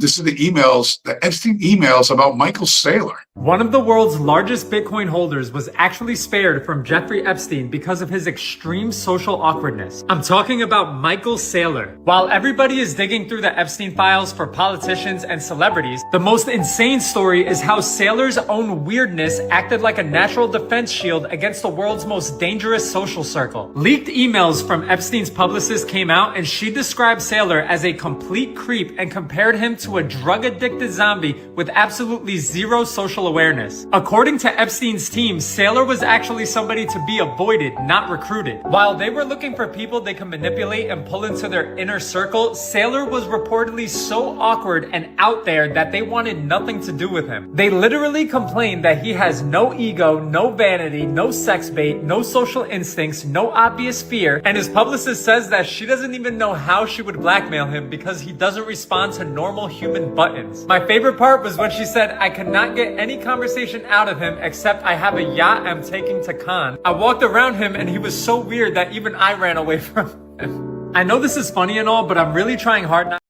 this is the Epstein emails about Michael Saylor. One of the world's largest Bitcoin holders was actually spared from Jeffrey Epstein because of his extreme social awkwardness. I'm talking about Michael Saylor. While everybody is digging through the Epstein files for politicians and celebrities, the most insane story is how Saylor's own weirdness acted like a natural defense shield against the world's most dangerous social circle. Leaked emails from Epstein's publicist came out, and she described Saylor as a complete creep and compared him to a drug-addicted zombie with absolutely zero social awareness. According to Epstein's team, Saylor was actually somebody to be avoided, not recruited. While they were looking for people they could manipulate and pull into their inner circle, Saylor was reportedly so awkward and out there that they wanted nothing to do with him. They literally complained that he has no ego, no vanity, no sex bait, no social instincts, no obvious fear, and his publicist says that she doesn't even know how she would blackmail him because he doesn't respond to normal human buttons. My favorite part was when she said, "I could not get any conversation out of him except I have a yacht I'm taking to Cannes. I walked around him and he was so weird that even I ran away from him." I know this is funny and all, but I'm really trying hard not.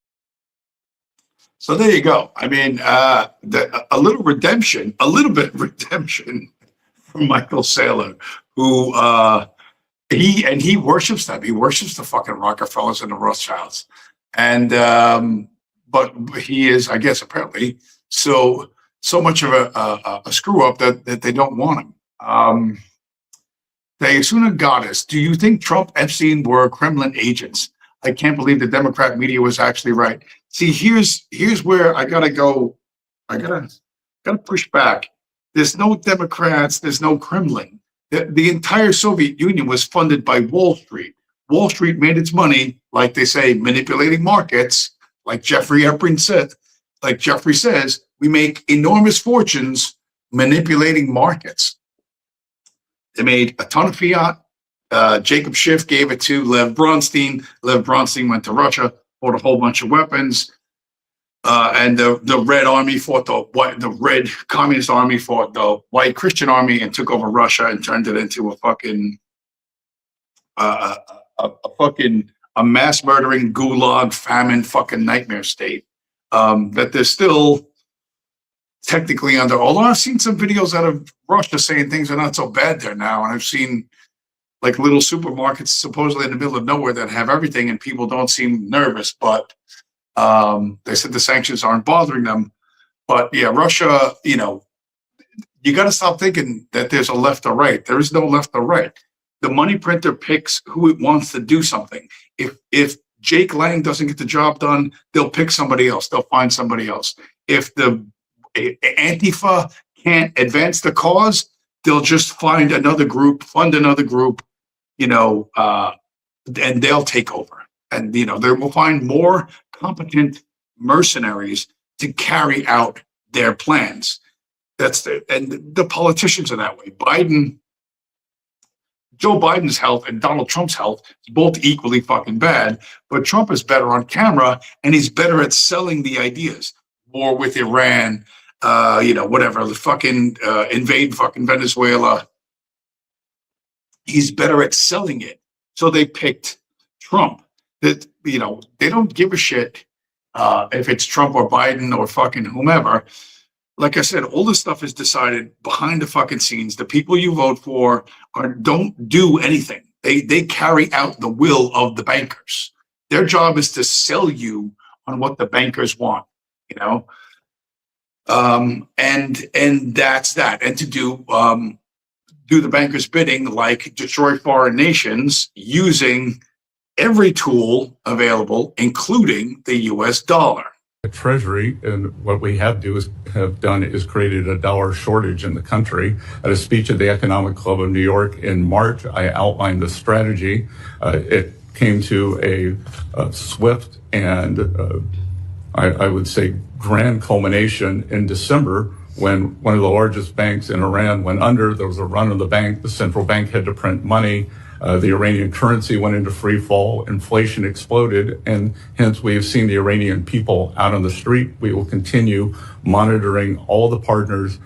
So there you go. I mean, a little bit redemption from Michael Saylor, who he worships them. He worships the fucking Rockefellers and the Rothschilds. And but he is, I guess, apparently so much of a screw up that they don't want him. The Asuna Goddess, do you think Trump, Epstein were Kremlin agents? I can't believe the Democrat media was actually right. See, here's where I gotta go. I gotta push back. There's no Democrats. There's no Kremlin. The entire Soviet Union was funded by Wall Street. Wall Street made its money, like they say, manipulating markets. Like Jeffrey says, we make enormous fortunes manipulating markets. They made a ton of fiat. Jacob Schiff gave it to Lev Bronstein. Lev Bronstein went to Russia, bought a whole bunch of weapons. And the Red Army fought the Red Communist Army fought the White Christian Army and took over Russia and turned it into a fucking a mass murdering gulag famine fucking nightmare state that they're still technically under. Although I've seen some videos out of Russia saying things are not so bad there now, and I've seen like little supermarkets supposedly in the middle of nowhere that have everything, and people don't seem nervous. But they said the sanctions aren't bothering them. But yeah, Russia, you got to stop thinking that there's a left or right. There is no left or right. The money printer picks who it wants to do something. If Jake Lang doesn't get the job done, they'll pick somebody else. They'll find somebody else. If the Antifa can't advance the cause, they'll just find another group, fund another group, and they'll take over. And, they will find more competent mercenaries to carry out their plans. And the politicians are that way. Joe Biden's health and Donald Trump's health is both equally fucking bad, but Trump is better on camera and he's better at selling the ideas. War with Iran, whatever, the fucking invade fucking Venezuela. He's better at selling it. So they picked Trump. That, they don't give a shit if it's Trump or Biden or fucking whomever. Like I said, all this stuff is decided behind the fucking scenes. The people you vote for don't do anything. They carry out the will of the bankers. Their job is to sell you on what the bankers want, and that's that. And to do the bankers' bidding, like destroy foreign nations using every tool available, including the U.S. dollar. The Treasury, and what we have done is created a dollar shortage in the country. At a speech at the Economic Club of New York in March, I outlined the strategy. It came to a swift and I would say grand culmination in December when one of the largest banks in Iran went under. There was a run on the bank. The central bank had to print money. The Iranian currency went into free fall, inflation exploded, and hence we have seen the Iranian people out on the street. We will continue monitoring all the partners,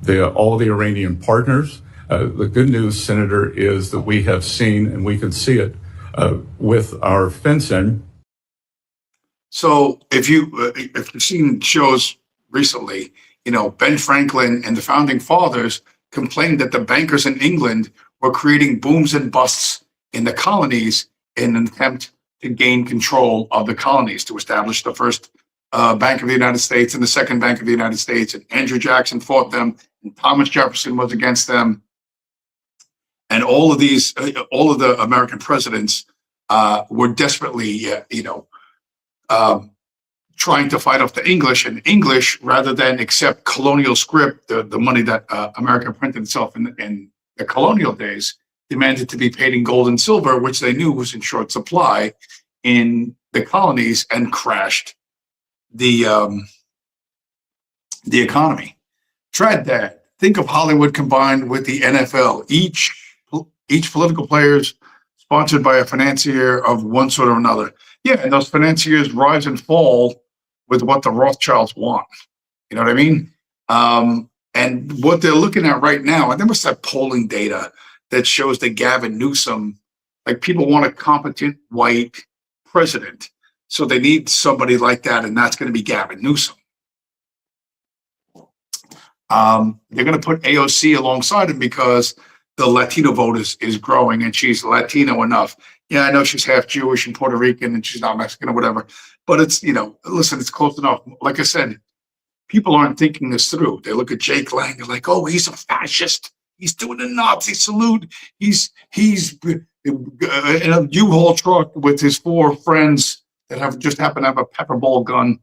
all the Iranian partners. The good news, Senator, is that we have seen, and we can see it with our FinCEN. So if you've seen shows recently, Ben Franklin and the founding fathers complained that the bankers in England were creating booms and busts in the colonies in an attempt to gain control of the colonies, to establish the first Bank of the United States and the second Bank of the United States. And Andrew Jackson fought them, and Thomas Jefferson was against them. And all of the American presidents were desperately, trying to fight off the English, and English, rather than accept colonial script, the money that America printed itself in the colonial days, demanded to be paid in gold and silver, which they knew was in short supply in the colonies, and crashed the economy. Tread that. Think of Hollywood combined with the NFL. Each political player is sponsored by a financier of one sort or another. Yeah, and those financiers rise and fall with what the Rothschilds want. You know what I mean? And what they're looking at right now, and they must have polling data that shows that Gavin Newsom, like, people want a competent white president. So they need somebody like that, and that's going to be Gavin Newsom. They're going to put AOC alongside him because the Latino vote is growing, and she's Latino enough. Yeah, I know she's half Jewish and Puerto Rican, and she's not Mexican or whatever, but it's, listen, it's close enough. Like I said, people aren't thinking this through. They look at Jake Lang and like, oh, he's a fascist. He's doing a Nazi salute. He's in a U-Haul truck with his 4 friends that have just happened to have a pepper ball gun,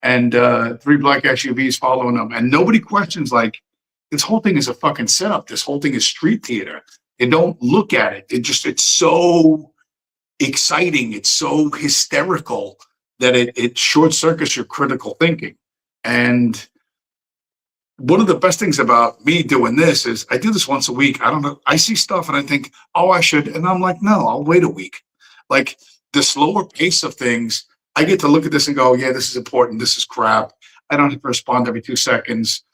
and 3 black SUVs following them. And nobody questions, like, this whole thing is a fucking setup. This whole thing is street theater. They don't look at it. It's so exciting. It's so hysterical that it short circuits your critical thinking. And one of the best things about me doing this is I do this once a week. I don't know. I see stuff and I think, oh, I should. And I'm like, no, I'll wait a week. Like, the slower pace of things, I get to look at this and go, yeah, this is important. This is crap. I don't have to respond every 2 seconds.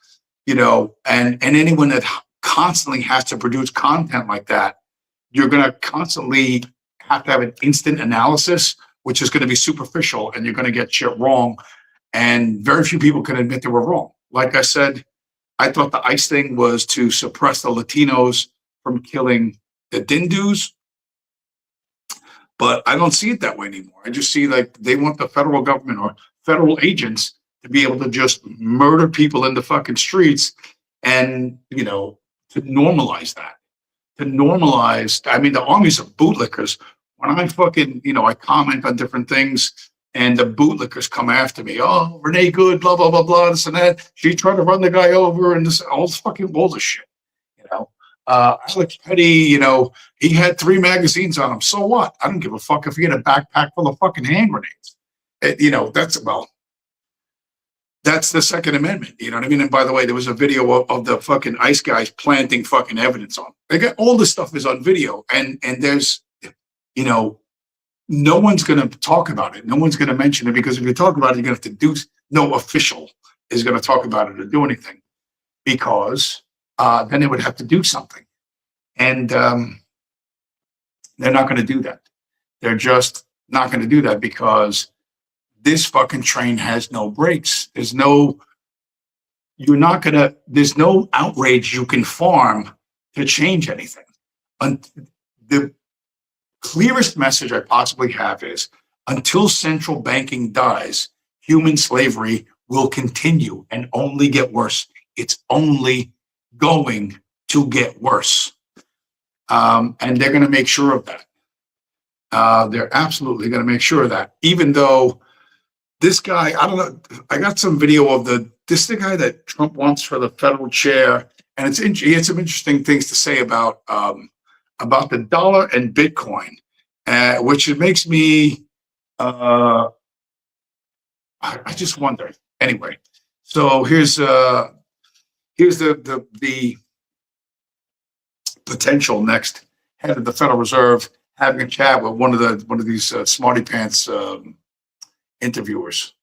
And anyone that constantly has to produce content like that, you're going to constantly have to have an instant analysis, which is going to be superficial, and you're going to get shit wrong. And very few people can admit they were wrong. Like I said, I thought the ICE thing was to suppress the Latinos from killing the Dindus, but I don't see it that way anymore. I just see, like, they want the federal government or federal agents to be able to just murder people in the fucking streets, and, to normalize that. To normalize, I mean, the armies of bootlickers, when I fucking, I comment on different things and the bootlickers come after me. Oh, Renee Good, blah, blah, blah, blah, this and that. She tried to run the guy over, and this, all this fucking bullshit, Alex Petty, he had 3 magazines on him. So what? I don't give a fuck if he had a backpack full of fucking hand grenades. That's the Second Amendment. You know what I mean? And by the way, there was a video of the fucking ICE guys planting fucking evidence on. They got all this stuff is on video, and there's, no one's going to talk about it. No one's going to mention it, because if you talk about it, you're going to have to do. No official is going to talk about it or do anything, because then they would have to do something, and they're not going to do that. They're just not going to do that, because this fucking train has no brakes. There's no outrage you can farm to change anything. And the clearest message I possibly have is, until central banking dies, human slavery will continue and only get worse. It's only going to get worse. And they're going to make sure of that. They're absolutely going to make sure of that, even though this guy, I don't know, I got some video of the guy that Trump wants for the federal chair, and he had some interesting things to say about the dollar and Bitcoin, which it makes me, I just wonder. Anyway, so here's the potential next head of the Federal Reserve having a chat with one of these smarty pants interviewers.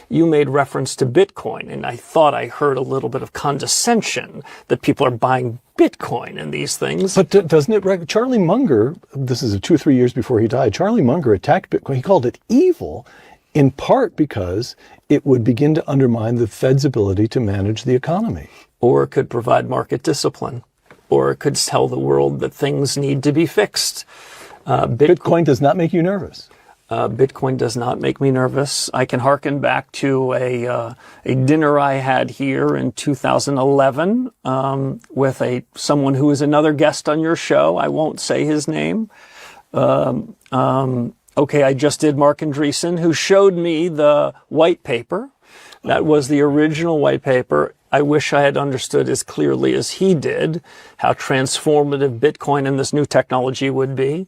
You made reference to Bitcoin, and I thought I heard a little bit of condescension that people are buying Bitcoin and these things. But doesn't it? Charlie Munger, this is 2 or 3 years before he died, Charlie Munger attacked Bitcoin. He called it evil, in part because it would begin to undermine the Fed's ability to manage the economy. Or it could provide market discipline. Or it could tell the world that things need to be fixed. Bitcoin does not make you nervous. Bitcoin does not make me nervous. I can hearken back to a dinner I had here in 2011 with someone who is another guest on your show. I won't say his name. I just did Mark Andreessen, who showed me the white paper. That was the original white paper. I wish I had understood as clearly as he did how transformative Bitcoin and this new technology would be.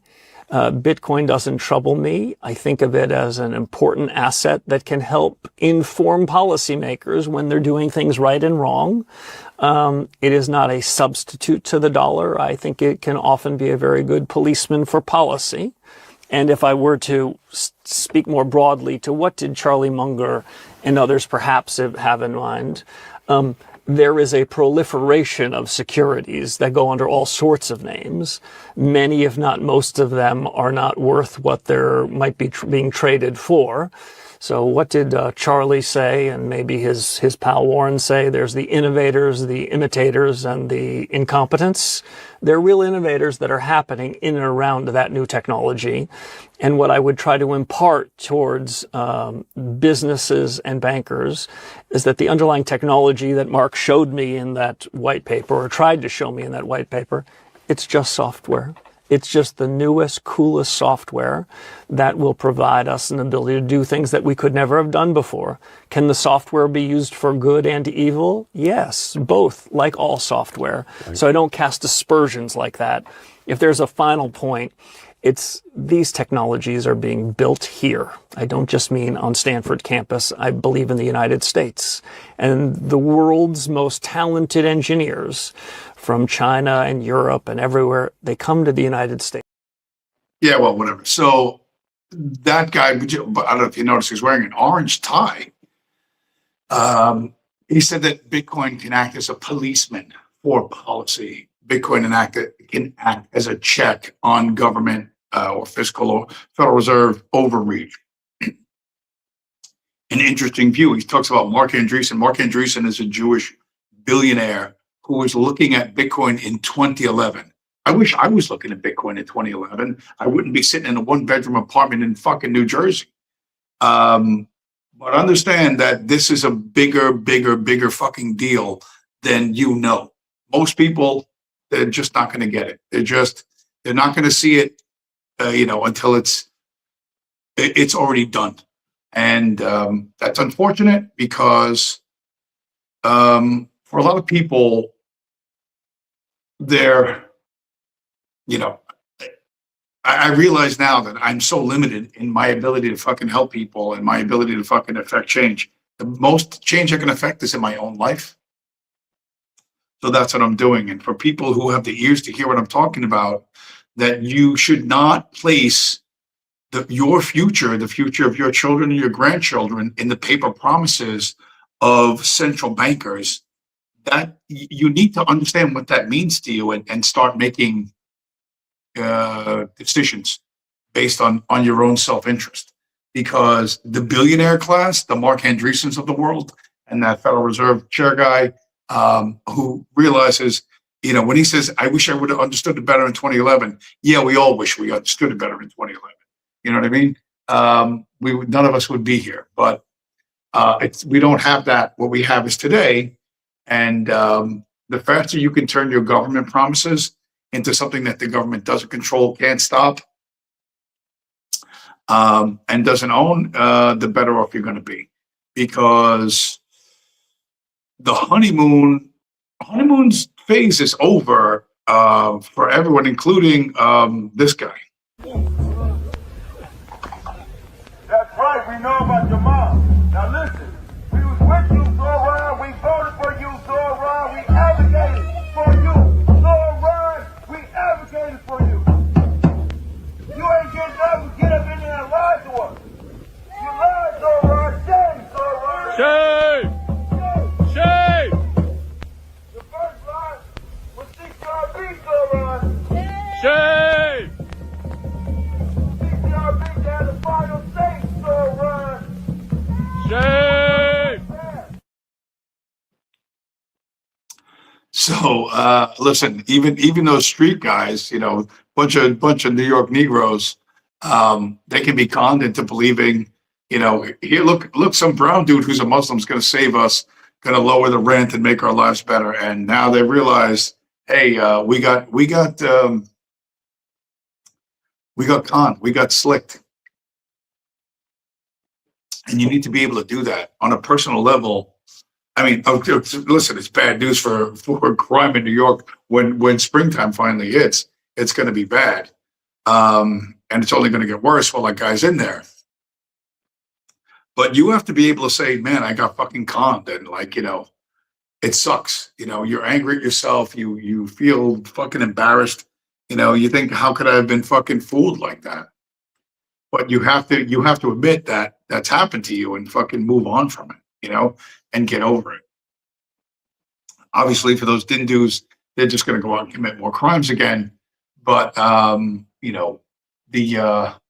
Bitcoin doesn't trouble me. I think of it as an important asset that can help inform policymakers when they're doing things right and wrong. It is not a substitute to the dollar. I think it can often be a very good policeman for policy. And if I were to speak more broadly to what did Charlie Munger and others perhaps have in mind, there is a proliferation of securities that go under all sorts of names. Many, if not most of them, are not worth what they might be being traded for. So what did Charlie say, and maybe his pal Warren say? There's the innovators, the imitators, and the incompetents. They're real innovators that are happening in and around that new technology. And what I would try to impart towards businesses and bankers is that the underlying technology that Mark showed me in that white paper, or tried to show me in that white paper, it's just software. It's just the newest, coolest software that will provide us an ability to do things that we could never have done before. Can the software be used for good and evil? Yes, both, like all software. Right. So I don't cast aspersions like that. If there's a final point, it's these technologies are being built here. I don't just mean on Stanford campus. I believe in the United States. And the world's most talented engineers from China and Europe and everywhere, they come to the United States. Yeah, well, whatever. So that guy, I don't know if you noticed, he's wearing an orange tie. He said that Bitcoin can act as a policeman for policy. Bitcoin can act as a check on government or fiscal or Federal Reserve overreach. An interesting view. He talks about Mark Andreessen. Mark Andreessen is a Jewish billionaire who was looking at Bitcoin in 2011. I wish I was looking at Bitcoin in 2011. I wouldn't be sitting in a one-bedroom apartment in fucking New Jersey. But understand that this is a bigger fucking deal than you know. Most people, they're just not going to get it. They're not going to see it, until it's already done. And that's unfortunate because for a lot of people, I realize now that I'm so limited in my ability to fucking help people and my ability to fucking affect change. The most change I can affect is in my own life. So that's what I'm doing. And for people who have the ears to hear what I'm talking about, that you should not place your future, the future of your children and your grandchildren, in the paper promises of central bankers. That you need to understand what that means to you and start making decisions based on your own self-interest. Because the billionaire class, the Mark Andreessens of the world, and that Federal Reserve chair guy who realizes, when he says, I wish I would have understood it better in 2011. Yeah, we all wish we understood it better in 2011. You know what I mean? None of us would be here, but we don't have that. What we have is today. And the faster you can turn your government promises into something that the government doesn't control, can't stop, and doesn't own, the better off you're going to be. Because the honeymoon's phase is over for everyone, including this guy. That's right, we know about your mom. Now listen, we was with you, Zoran. We voted for you, Zoran. We advocated for you, Zoran. We advocated So listen, even those street guys, you know, bunch of New York Negroes, they can be conned into believing, you know, here look, some brown dude who's a Muslim is going to save us, going to lower the rent and make our lives better. And now they realize, hey, we got conned, we got slicked. And you need to be able to do that on a personal level. I mean, listen, it's bad news for crime in New York when springtime finally hits. It's going to be bad, and it's only going to get worse while that guy's in there. But you have to be able to say, "Man, I got fucking conned," and like, you know, it sucks. You know, you're angry at yourself. You feel fucking embarrassed. You know, you think, "How could I have been fucking fooled like that?" But you have to admit that that's happened to you and fucking move on from it. You know, and get over it. Obviously, for those dindus, they're just going to go out and commit more crimes again. But you know, the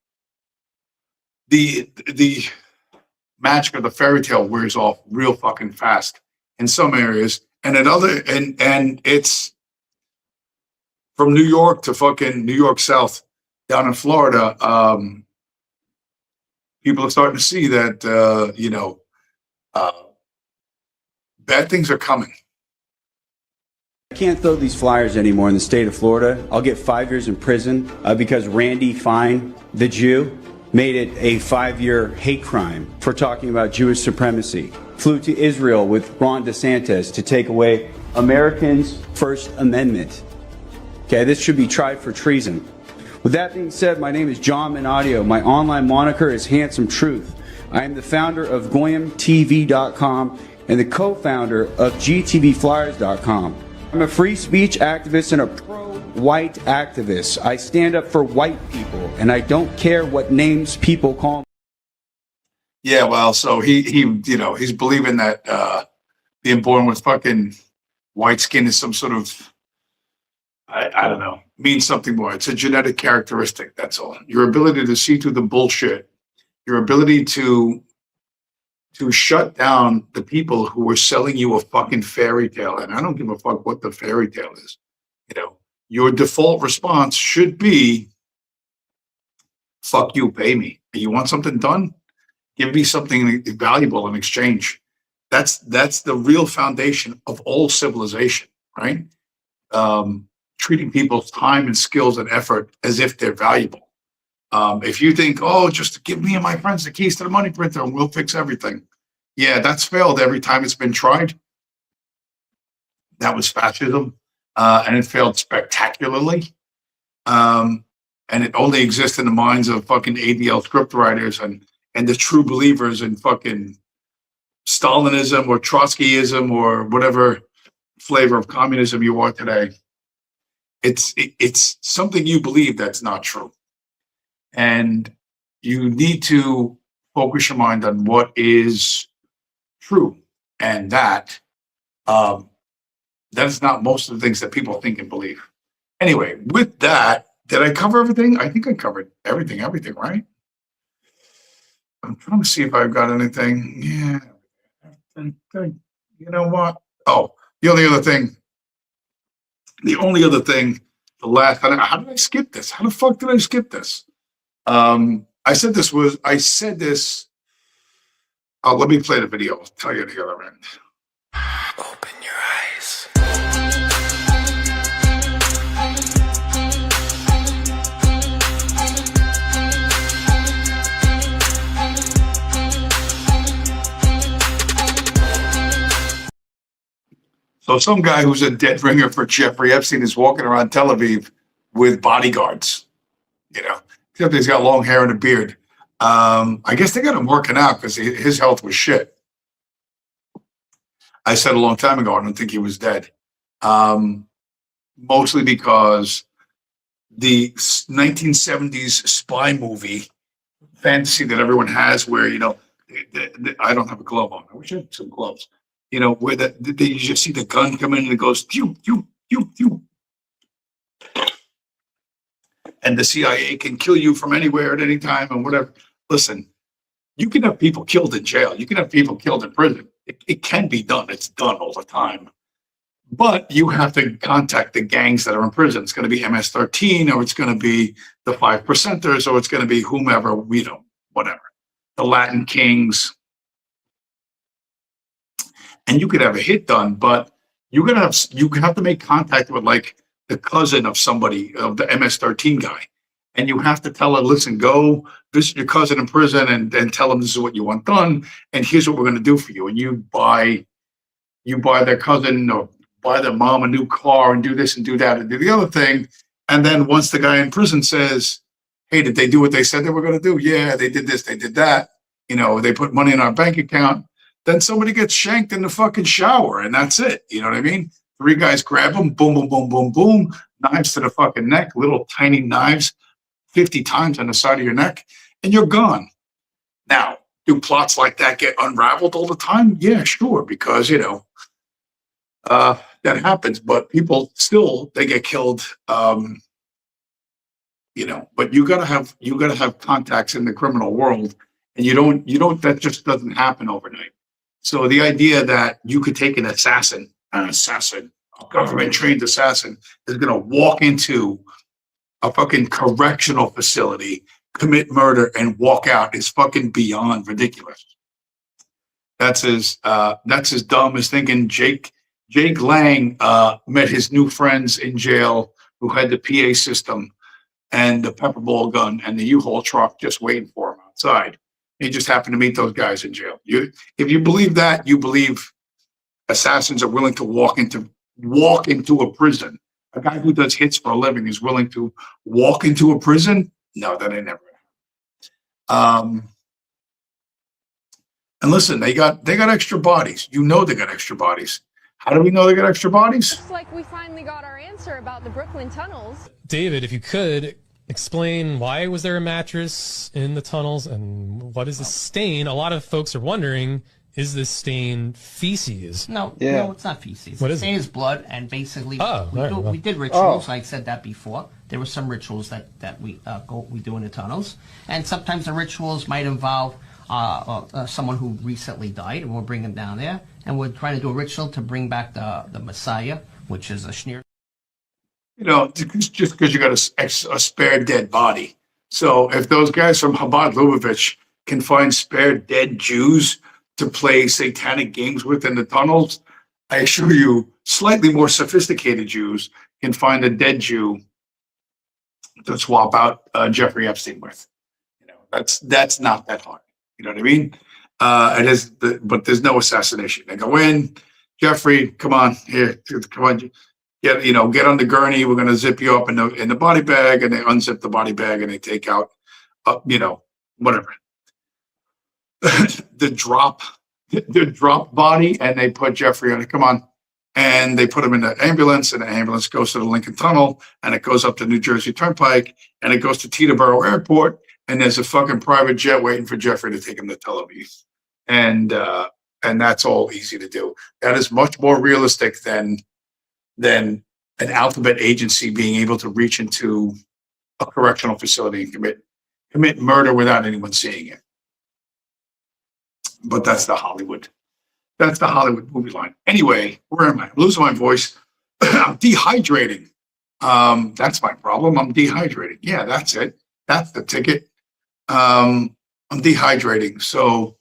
magic of the fairy tale wears off real fucking fast in some areas, and in other, and it's from New York to fucking New York South down in Florida. People are starting to see that you know. Bad things are coming. I can't throw these flyers anymore in the state of Florida. I'll get 5 years in prison because Randy Fine, the Jew, made it a 5-year hate crime for talking about Jewish supremacy. Flew to Israel with Ron DeSantis to take away Americans' First Amendment. Okay, this should be tried for treason. With that being said, my name is John Minadio. My online moniker is Handsome Truth. I am the founder of GoyamTV.com and the co-founder of GTVFlyers.com. I'm a free speech activist and a pro-white activist. I stand up for white people, and I don't care what names people call me. Yeah, well, so he you know, he's believing that being born with fucking white skin is some sort of, I don't know, means something more. It's a genetic characteristic, that's all. Your ability to see through the bullshit, your ability to shut down the people who are selling you a fucking fairy tale. And I don't give a fuck what the fairy tale is. You know, your default response should be, fuck you, pay me. You want something done? Give me something valuable in exchange. That's the real foundation of all civilization, right? Treating people's time and skills and effort as if they're valuable. If you think, oh, just give me and my friends the keys to the money printer and we'll fix everything. Yeah, that's failed every time it's been tried. That was fascism, and it failed spectacularly. And it only exists in the minds of fucking ADL scriptwriters and the true believers in fucking Stalinism or Trotskyism or whatever flavor of communism you are today. It's something you believe that's not true. And you need to focus your mind on what is true. And that is not most of the things that people think and believe. Anyway, with that, did I cover everything? I think I covered everything, right? I'm trying to see if I've got anything. Yeah. You know what? Oh, the only other thing, how did I skip this? How the fuck did I skip this? I said this. Oh, let me play the video. I'll tell you the other end. Open your eyes. So some guy who's a dead ringer for Jeffrey Epstein is walking around Tel Aviv with bodyguards, you know, except he's got long hair and a beard. I guess they got him working out because his health was shit. I said a long time ago, I don't think he was dead. Mostly because the 1970s spy movie fantasy that everyone has where, you know, I don't have a glove on. I wish I had some gloves. You know, where you just see the gun come in and it goes, pew, pew, pew, pew. And the CIA can kill you from anywhere at any time and whatever. Listen, you can have people killed in jail. You can have people killed in prison. It can be done. It's done all the time. But you have to contact the gangs that are in prison. It's going to be MS-13, or it's going to be the 5%ers, or it's going to be whomever, whatever. The Latin Kings. And you could have a hit done, but you have to make contact with like the cousin of somebody, of the MS-13 guy. And you have to tell her, listen, go visit your cousin in prison and tell him this is what you want done, and here's what we're going to do for you. And you buy their cousin or buy their mom a new car and do this and do that and do the other thing. And then once the guy in prison says, hey, did they do what they said they were going to do? Yeah, they did this, they did that. They put money in our bank account. Then somebody gets shanked in the fucking shower, and that's it. You know what I mean? 3 guys grab them, boom, boom, boom, boom, boom, knives to the fucking neck, little tiny knives, 50 times on the side of your neck, and you're gone. Now, do plots like that get unraveled all the time? Yeah, sure, because, that happens, but people still, they get killed, but you gotta have contacts in the criminal world, and that just doesn't happen overnight. So the idea that you could take an assassin, a government-trained assassin, is going to walk into a fucking correctional facility, commit murder, and walk out is fucking beyond ridiculous. That's as dumb as thinking Jake Lang met his new friends in jail who had the PA system and the pepper ball gun and the U-Haul truck just waiting for him outside. He just happened to meet those guys in jail. If you believe that, you believe assassins are willing to walk into a prison. A guy who does hits for a living is willing to walk into a prison? No, that ain't never happened. And listen, they got extra bodies. They got extra bodies. How do we know they got extra bodies? Looks like we finally got our answer about the Brooklyn tunnels. David, if you could explain, why was there a mattress in the tunnels, and what is the stain? A lot of folks are wondering, is this stain feces? No, it's not feces. What the is stain it? is blood, and basically we did Oh. rituals. I said that before. There were some rituals that we do in the tunnels, and sometimes the rituals might involve someone who recently died, and we'll bring them down there, and we're trying to do a ritual to bring back the Messiah, which is a schneer. Just because you got a spare dead body. So if those guys from Chabad Lubavitch can find spare dead Jews to play satanic games with in the tunnels, I assure you, slightly more sophisticated Jews can find a dead Jew to swap out Jeffrey Epstein with. That's not that hard. You know what I mean? It is, but there's no assassination. They go in, Jeffrey, come on, here, come on. Get on the gurney. We're going to zip you up in the body bag, and they unzip the body bag and they take out, whatever, the drop body, and they put Jeffrey on it. Come on, and they put him in the ambulance, and the ambulance goes to the Lincoln Tunnel, and it goes up to New Jersey Turnpike, and it goes to Teterboro Airport, and there's a fucking private jet waiting for Jeffrey to take him to Tel Aviv, and that's all easy to do. That is much more realistic than an alphabet agency being able to reach into a correctional facility and commit murder without anyone seeing it. But that's the Hollywood movie line. Anyway, where am I? I'm losing my voice. I'm dehydrating. That's my problem. I'm dehydrating. Yeah, that's it. That's the ticket. I'm dehydrating. So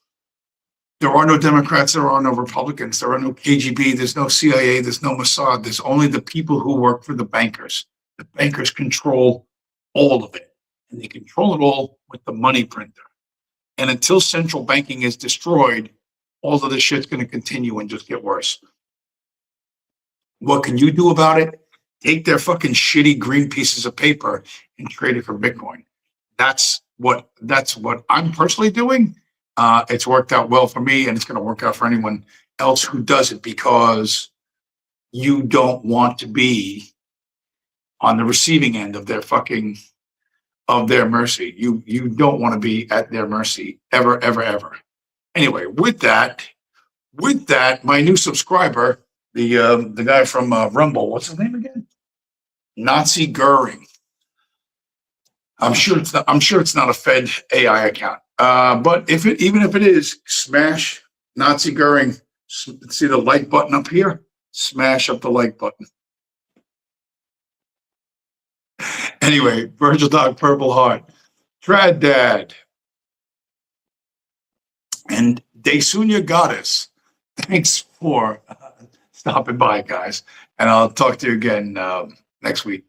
there are no Democrats, there are no Republicans, there are no KGB, there's no CIA, there's no Mossad, there's only the people who work for the bankers. The bankers control all of it, and they control it all with the money printer. And until central banking is destroyed, all of this shit's going to continue and just get worse. What can you do about it? Take their fucking shitty green pieces of paper and trade it for Bitcoin. That's what I'm personally doing. It's worked out well for me, and it's going to work out for anyone else who does it, because you don't want to be on the receiving end of their mercy. You don't want to be at their mercy ever, ever, ever. Anyway, with that, my new subscriber, the guy from Rumble, what's his name again? Nazi Goering. I'm sure it's not a Fed AI account. But even if it is, smash Nazi Goering. See the like button up here? Smash up the like button. Anyway, Virgil Dog, Purple Heart, Trad Dad, and Daysunya Goddess. Thanks for stopping by, guys. And I'll talk to you again next week.